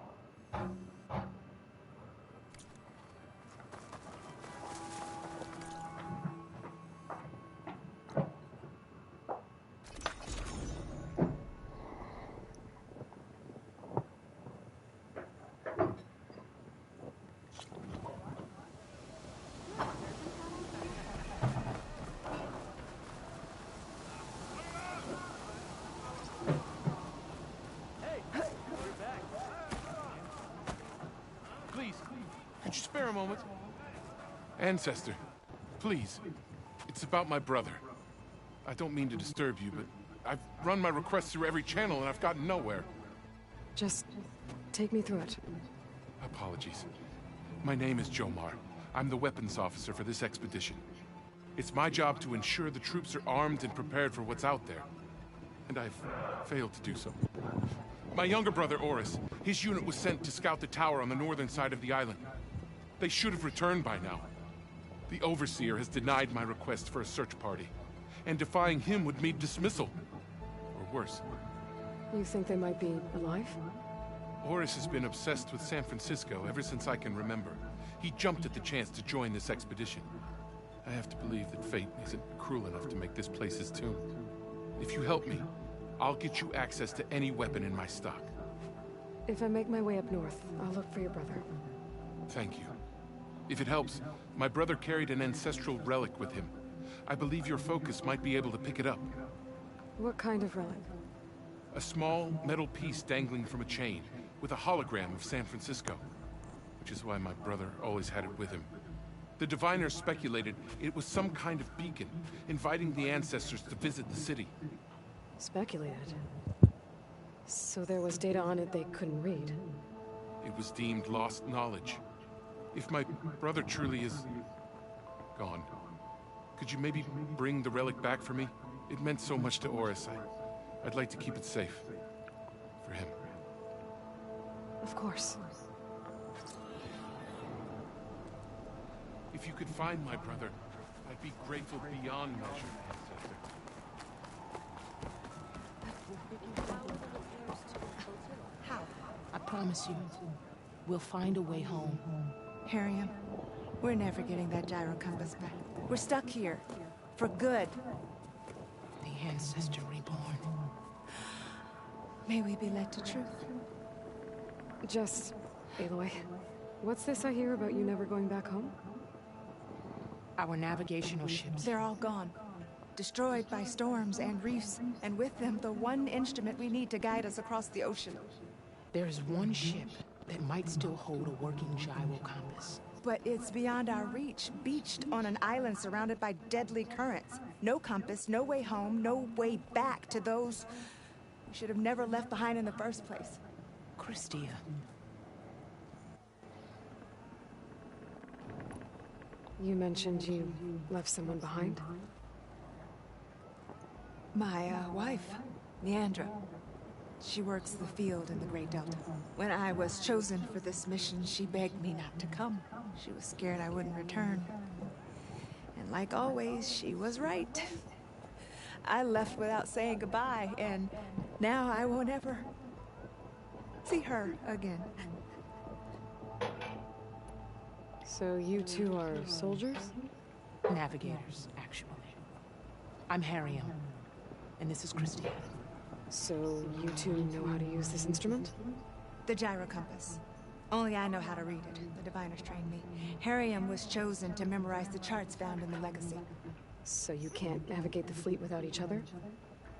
Please, could you spare a moment? Ancestor, please. It's about my brother. I don't mean to disturb you, but I've run my requests through every channel and I've gotten nowhere.
Just take me through it.
Apologies. My name is Jomar. I'm the weapons officer for this expedition. It's my job to ensure the troops are armed and prepared for what's out there. And I've failed to do so. My younger brother, Oris, his unit was sent to scout the tower on the northern side of the island. They should have returned by now. The Overseer has denied my request for a search party, and defying him would mean dismissal. Or worse.
You think they might be alive?
Oris has been obsessed with San Francisco ever since I can remember. He jumped at the chance to join this expedition. I have to believe that fate isn't cruel enough to make this place his tomb. If you help me, I'll get you access to any weapon in my stock.
If I make my way up north, I'll look for your brother.
Thank you. If it helps, my brother carried an ancestral relic with him. I believe your focus might be able to pick it up.
What kind of relic?
A small metal piece dangling from a chain, with a hologram of San Francisco. Which is why my brother always had it with him. The diviners speculated it was some kind of beacon, inviting the ancestors to visit the city.
Speculated? So there was data on it they couldn't read?
It was deemed lost knowledge. If my brother truly is gone, could you maybe bring the relic back for me? It meant so much to Oris. I'd like to keep it safe. For him.
Of course.
If you could find my brother, I'd be grateful beyond measure, Ancestor.
How? I promise you, we'll find a way home.
Harriam, we're never getting that gyro compass back. We're stuck here. For good.
The Ancestor reborn.
May we be led to truth.
Just, Aloy, what's this I hear about you never going back home?
Our navigational ships.
They're all gone. Destroyed by storms and reefs, and with them the one instrument we need to guide us across the ocean.
There is one ship that might still hold a working gyro compass.
But it's beyond our reach, beached on an island surrounded by deadly currents. No compass, no way home, no way back to those we should have never left behind in the first place.
Christia.
You mentioned you left someone behind?
My wife, Leandra. She works the field in the Great Delta. When I was chosen for this mission, she begged me not to come. She was scared I wouldn't return. And like always, she was right. I left without saying goodbye, and now I won't ever see her again.
So you two are soldiers?
Navigators, actually. I'm Harriam, and this is Christia.
So you two know how to use this instrument?
The gyro compass. Only I know how to read it. The diviners trained me. Harriam was chosen to memorize the charts found in the Legacy.
So you can't navigate the fleet without each other?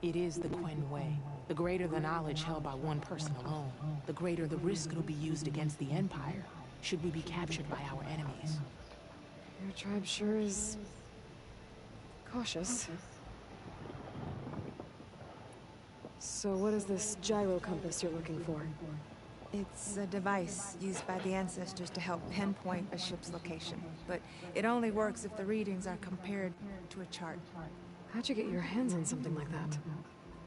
It is the Quen Way. The greater the knowledge held by one person alone, the greater the risk it'll be used against the Empire, should we be captured by our enemies.
Your tribe sure is cautious. So what is this gyro compass you're looking for?
It's a device used by the ancestors to help pinpoint a ship's location, but it only works if the readings are compared to a chart.
How'd you get your hands on something like that?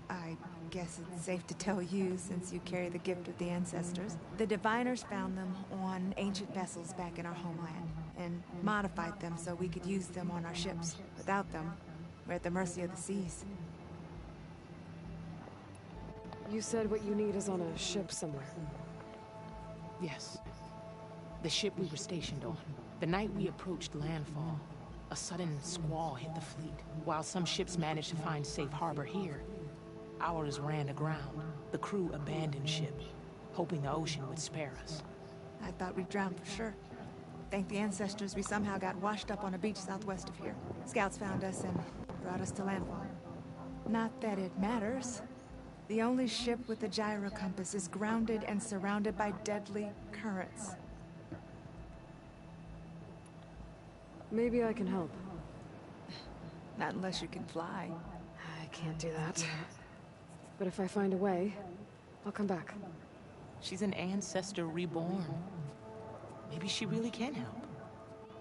I guess it's safe to tell you, since you carry the gift of the ancestors. The diviners found them on ancient vessels back in our homeland, and modified them so we could use them on our ships. Without them, we're at the mercy of the seas.
You said what you need is on a ship somewhere.
Yes. The ship we were stationed on. The night we approached landfall, a sudden squall hit the fleet. While some ships managed to find safe harbor here, ours ran aground. The crew abandoned ship, hoping the ocean would spare us.
I thought we'd drown for sure. Thank the ancestors we somehow got washed up on a beach southwest of here. Scouts found us and brought us to landfall. Not that it matters. The only ship with a gyro compass is grounded and surrounded by deadly currents.
Maybe I can help.
Not unless you can fly.
I can't do that. But if I find a way, I'll come back.
She's an ancestor reborn. Maybe she really can help.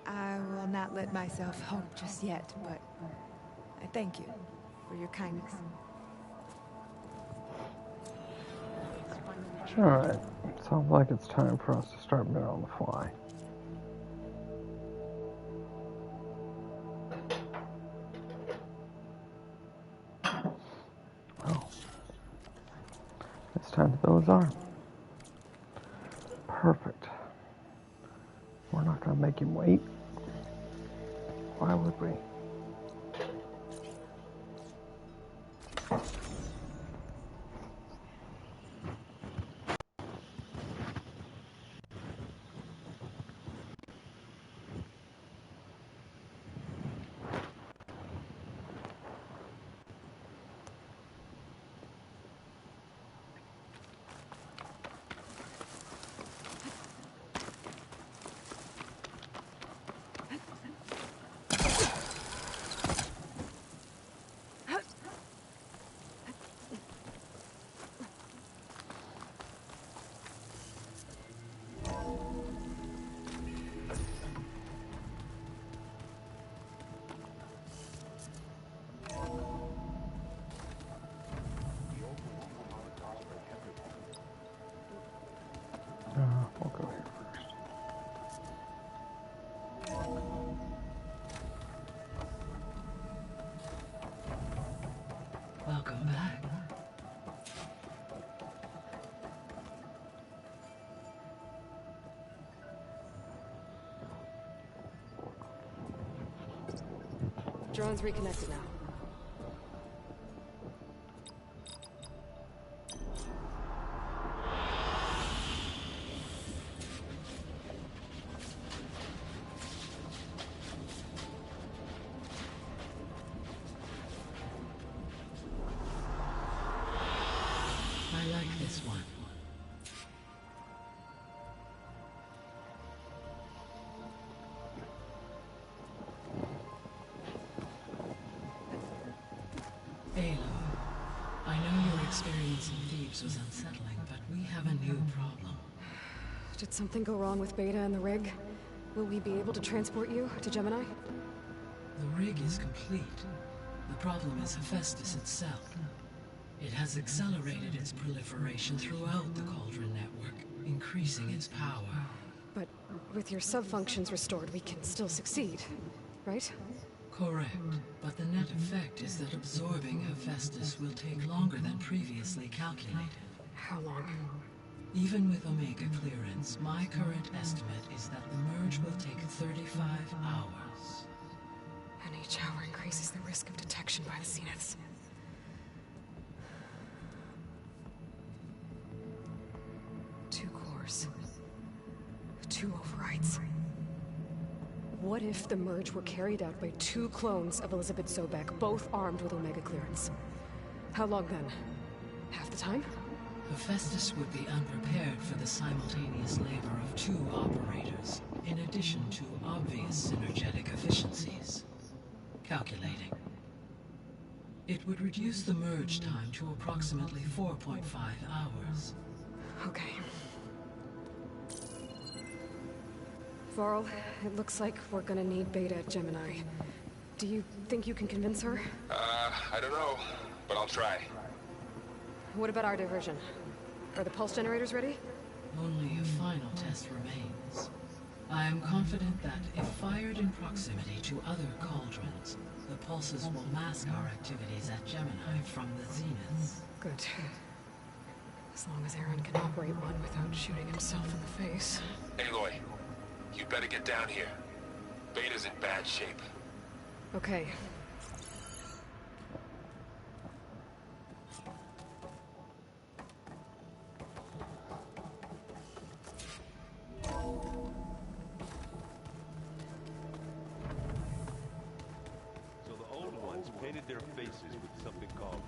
I will not let myself hope just yet, but I thank you for your kindness.
Alright, sounds like it's time for us to start moving on the fly. Oh. It's time to build his arm. Perfect. We're not going to make him wait. Why would we? We'll go here first.
Welcome back.
Drone's reconnected now.
I like this one. Aloy, I know your experience in Thebes was unsettling, but we have a new problem.
Did something go wrong with Beta and the rig? Will we be able to transport you to Gemini?
The rig is complete. The problem is Hephaestus itself. It has accelerated its proliferation throughout the Cauldron network, increasing its power.
But with your sub-functions restored, we can still succeed, right?
Correct, but the net effect is that absorbing Hephaestus will take longer than previously calculated.
How long?
Even with Omega clearance, my current estimate is that the merge will take 35 hours.
And each hour increases the risk of detection by the Zeniths. Two cores. Two overrides. What if the merge were carried out by two clones of Elizabeth Sobek, both armed with Omega clearance? How long then? Half the time?
Hephaestus would be unprepared for the simultaneous labor of two operators, in addition to obvious synergetic efficiencies. Calculating. It would reduce the merge time to approximately 4.5 hours.
Okay. Varl, it looks like we're gonna need Beta at Gemini. Do you think you can convince her?
I don't know, but I'll try.
What about our diversion? Are the pulse generators ready?
Only a final test remains. I am confident that if fired in proximity to other cauldrons, the pulses will mask our activities at Gemini from the zenith.
Good. As long as Aaron can operate one without shooting himself in the face.
Aloy, you'd better get down here. Beta's in bad shape.
Okay.
So the old ones painted their faces with something called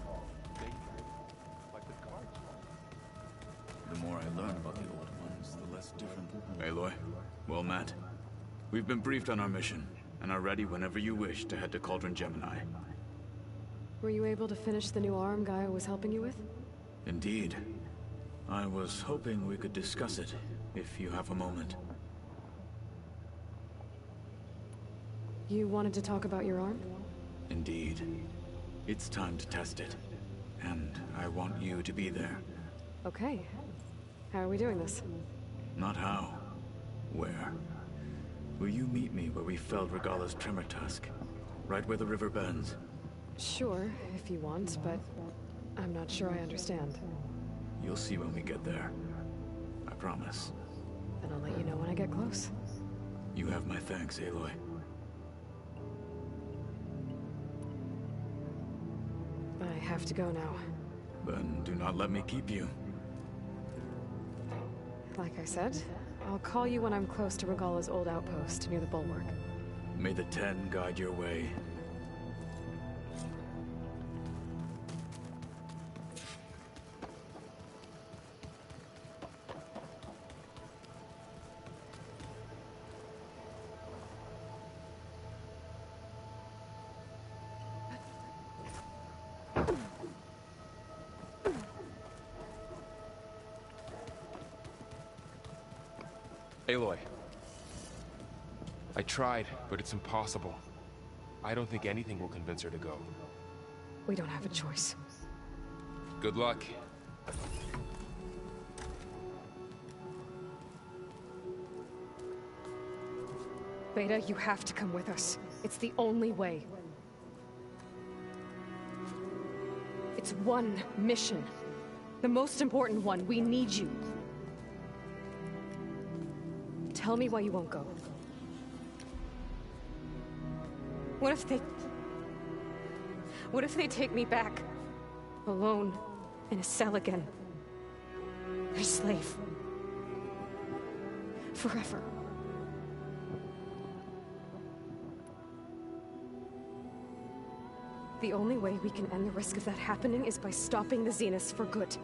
fate, like the cards.
The more I learn about the old ones, the less different. Aloy, well met. We've been briefed on our mission, and are ready whenever you wish to head to Cauldron Gemini.
Were you able to finish the new arm Gaia was helping you with?
Indeed. I was hoping we could discuss it, if you have a moment.
You wanted to talk about your arm?
Indeed. It's time to test it. And I want you to be there.
Okay. How are we doing this?
Not how. Where? Will you meet me where we felled Regalla's Tremor Tusk? Right where the river bends?
Sure, if you want, but I'm not sure I understand.
You'll see when we get there. I promise.
Then I'll let you know when I get close.
You have my thanks, Aloy.
I have to go now.
Then do not let me keep you.
Like I said, I'll call you when I'm close to Regalla's old outpost near the bulwark.
May the Ten guide your way.
Aloy. I tried, but it's impossible. I don't think anything will convince her to go.
We don't have a choice.
Good luck.
Beta, you have to come with us. It's the only way. It's one mission. The most important one. We need you. Tell me why you won't go. What if they take me back? Alone, in a cell again. Their slave. Forever. The only way we can end the risk of that happening is by stopping the Zeniths for good.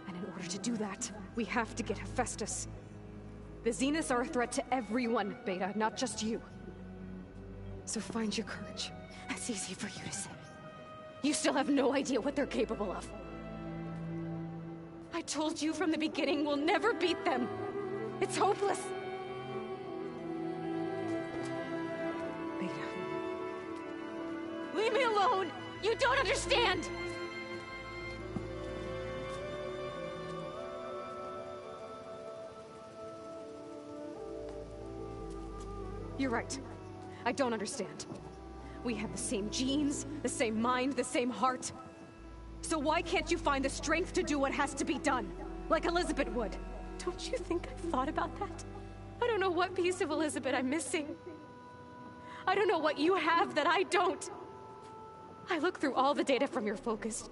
And in order to do that, we have to get Hephaestus. The Zeniths are a threat to everyone, Beta, not just you. So find your courage. That's easy for you to say. You still have no idea what they're capable of. I told you from the beginning we'll never beat them. It's hopeless. Beta. Leave me alone! You don't understand! You're right. I don't understand. We have the same genes, the same mind, the same heart. So why can't you find the strength to do what has to be done? Like Elizabeth would. Don't you think I've thought about that? I don't know what piece of Elizabeth I'm missing. I don't know what you have that I don't. I look through all the data from your focus.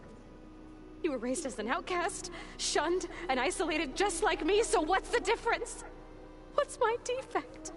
You were raised as an outcast, shunned, and isolated just like me, so what's the difference? What's my defect?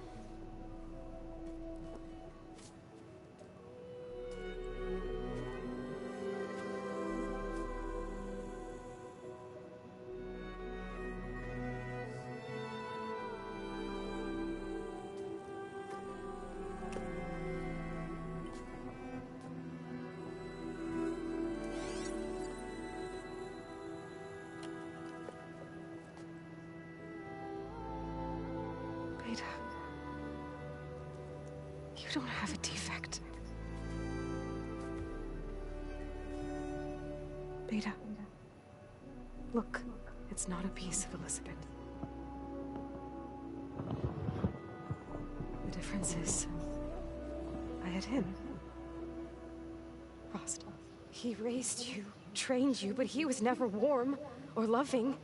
don't have a defect. Beta. Look, it's not a piece of Elizabeth. The difference is, I had him. Frost. He raised you, trained you, but he was never warm or loving.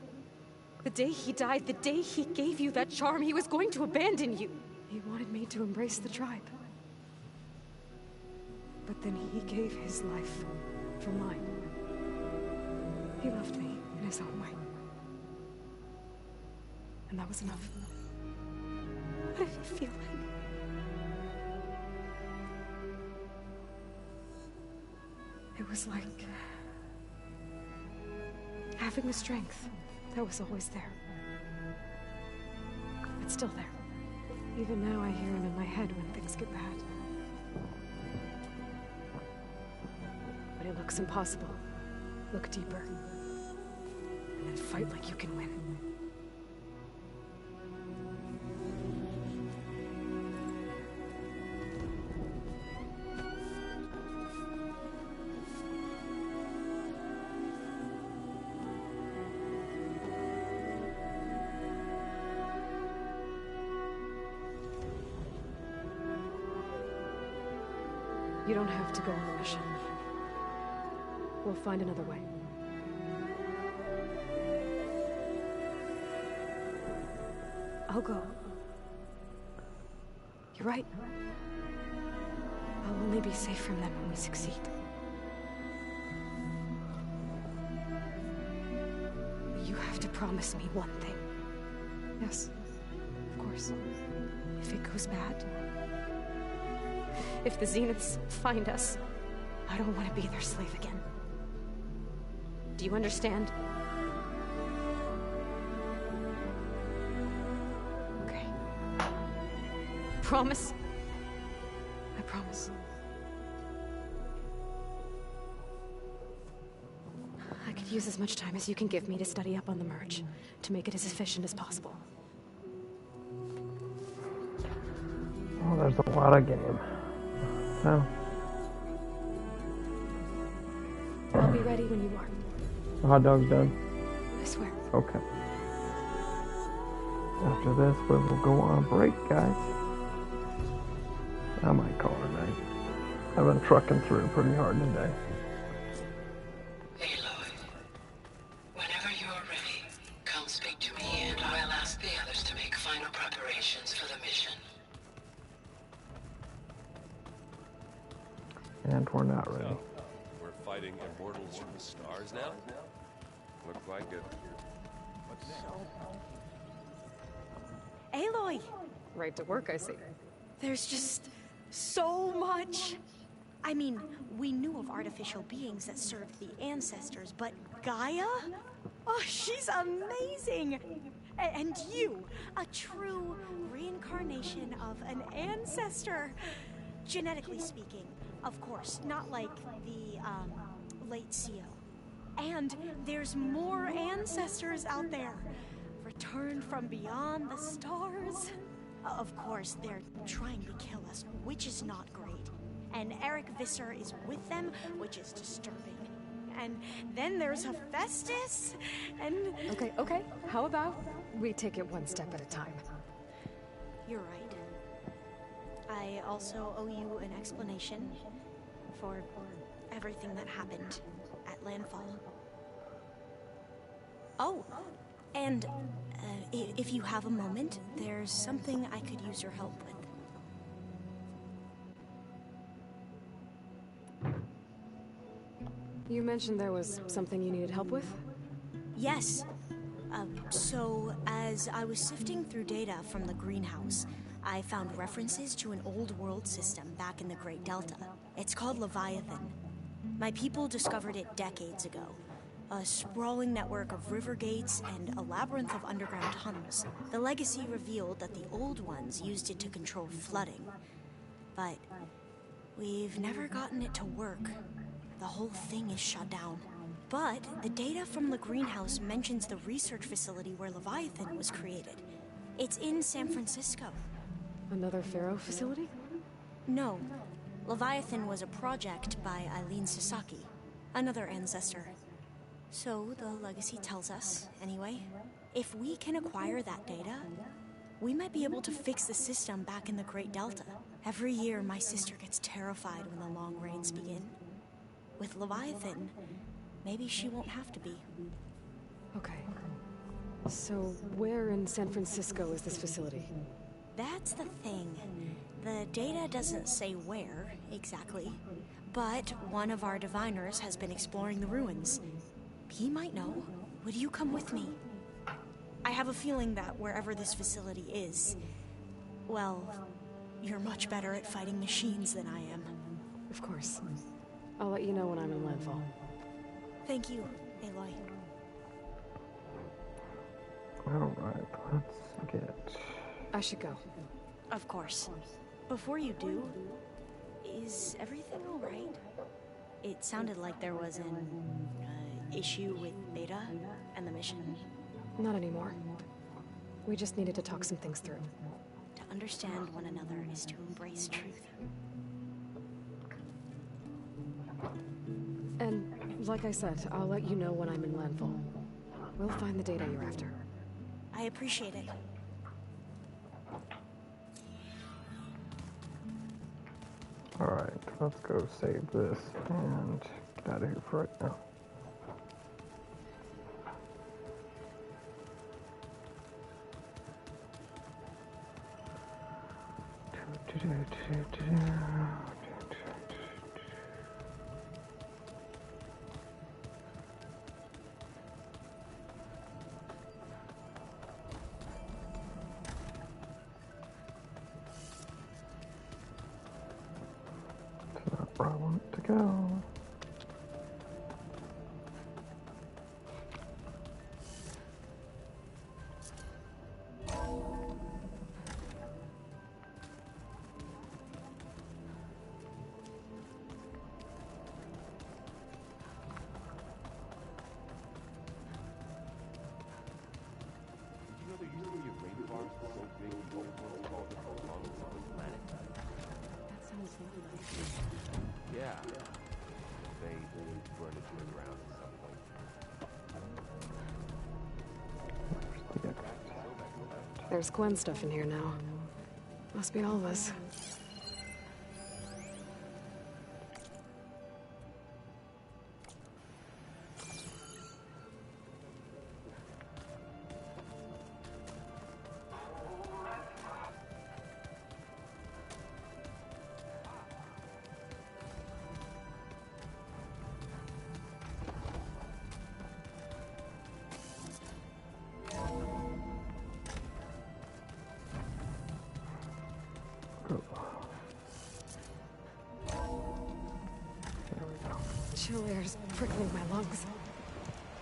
The day he died, the day he gave you that charm, he was going to abandon you. He wanted me to embrace the tribe. But then he gave his life for mine. He loved me in his own way. And that was enough. What did it feel like? It was like having the strength that was always there. It's still there. Even now I hear him in my head when things get bad. But it looks impossible. Look deeper. And then fight like you can win. You don't have to go on the mission. We'll find another way. I'll go. You're right. I'll only be safe from them when we succeed. You have to promise me one thing. Yes, of course. If it goes bad, if the Zeniths find us, I don't want to be their slave again. Do you understand? Okay. Promise? I promise. I could use as much time as you can give me to study up on the merge, to make it as efficient as possible.
Oh, there's a lot of game. No.
I'll be ready when you are.
The hot dog's done?
I swear.
Okay. After this, we will go on a break, guys. I might call it a night. I've been trucking through pretty hard today.
Aloy, whenever you're ready, come speak to me and I'll ask the others to make final preparations for the mission.
And we're not ready.
We're fighting immortals from the stars now? Looks like it.
Aloy!
Right to work, I see.
There's just so much. I mean, we knew of artificial beings that served the ancestors, but Gaia? Oh, she's amazing! And you, a true reincarnation of an ancestor. Genetically speaking, of course, not like the, late CO. And there's more ancestors out there, returned from beyond the stars. Of course, they're trying to kill us, which is not great. And Eric Visser is with them, which is disturbing. And then there's Hephaestus, and...
Okay. How about we take it one step at a time?
You're right. I also owe you an explanation for everything that happened at Landfall. Oh, and if you have a moment, there's something I could use your help with.
You mentioned there was something you needed help with?
Yes. So, as I was sifting through data from the greenhouse, I found references to an old world system back in the Great Delta. It's called Leviathan. My people discovered it decades ago. A sprawling network of river gates and a labyrinth of underground tunnels. The legacy revealed that the old ones used it to control flooding. But we've never gotten it to work. The whole thing is shut down. But the data from the greenhouse mentions the research facility where Leviathan was created. It's in San Francisco.
Another Pharaoh facility?
No. Leviathan was a project by Eileen Sasaki, another ancestor. So the legacy tells us, anyway. If we can acquire that data, we might be able to fix the system back in the Great Delta. Every year, my sister gets terrified when the long rains begin. With Leviathan, maybe she won't have to be.
Okay. So, where in San Francisco is this facility?
That's the thing. The data doesn't say where, exactly. But one of our diviners has been exploring the ruins. He might know. Would you come with me? I have a feeling that wherever this facility is, well, you're much better at fighting machines than I am.
Of course. I'll let you know when I'm in landfall.
Thank you, Aloy.
Alright, let's get...
I should go.
Of course. Before you do, is everything alright? It sounded like there was an issue with Beta and the mission.
Not anymore. We just needed to talk some things through.
To understand one another is to embrace truth.
And, like I said, I'll let you know when I'm in landfall. We'll find the data you're after.
I appreciate it.
Alright, let's go save this and get out of here for right now. That's not where I want it to go.
Yeah. They burned it to the ground at some point.
There's Gwen stuff in here now. Must be all of us. Chill air's prickling my lungs.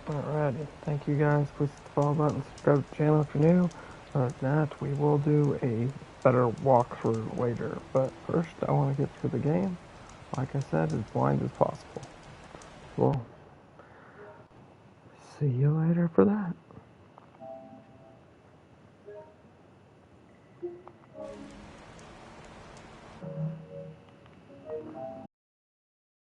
Alrighty, thank you guys. Please hit the follow button, subscribe to the channel if you're new. Other than that, we will do a better walkthrough later. But first, I want to get through the game, like I said, as blind as possible. We'll see you later for that.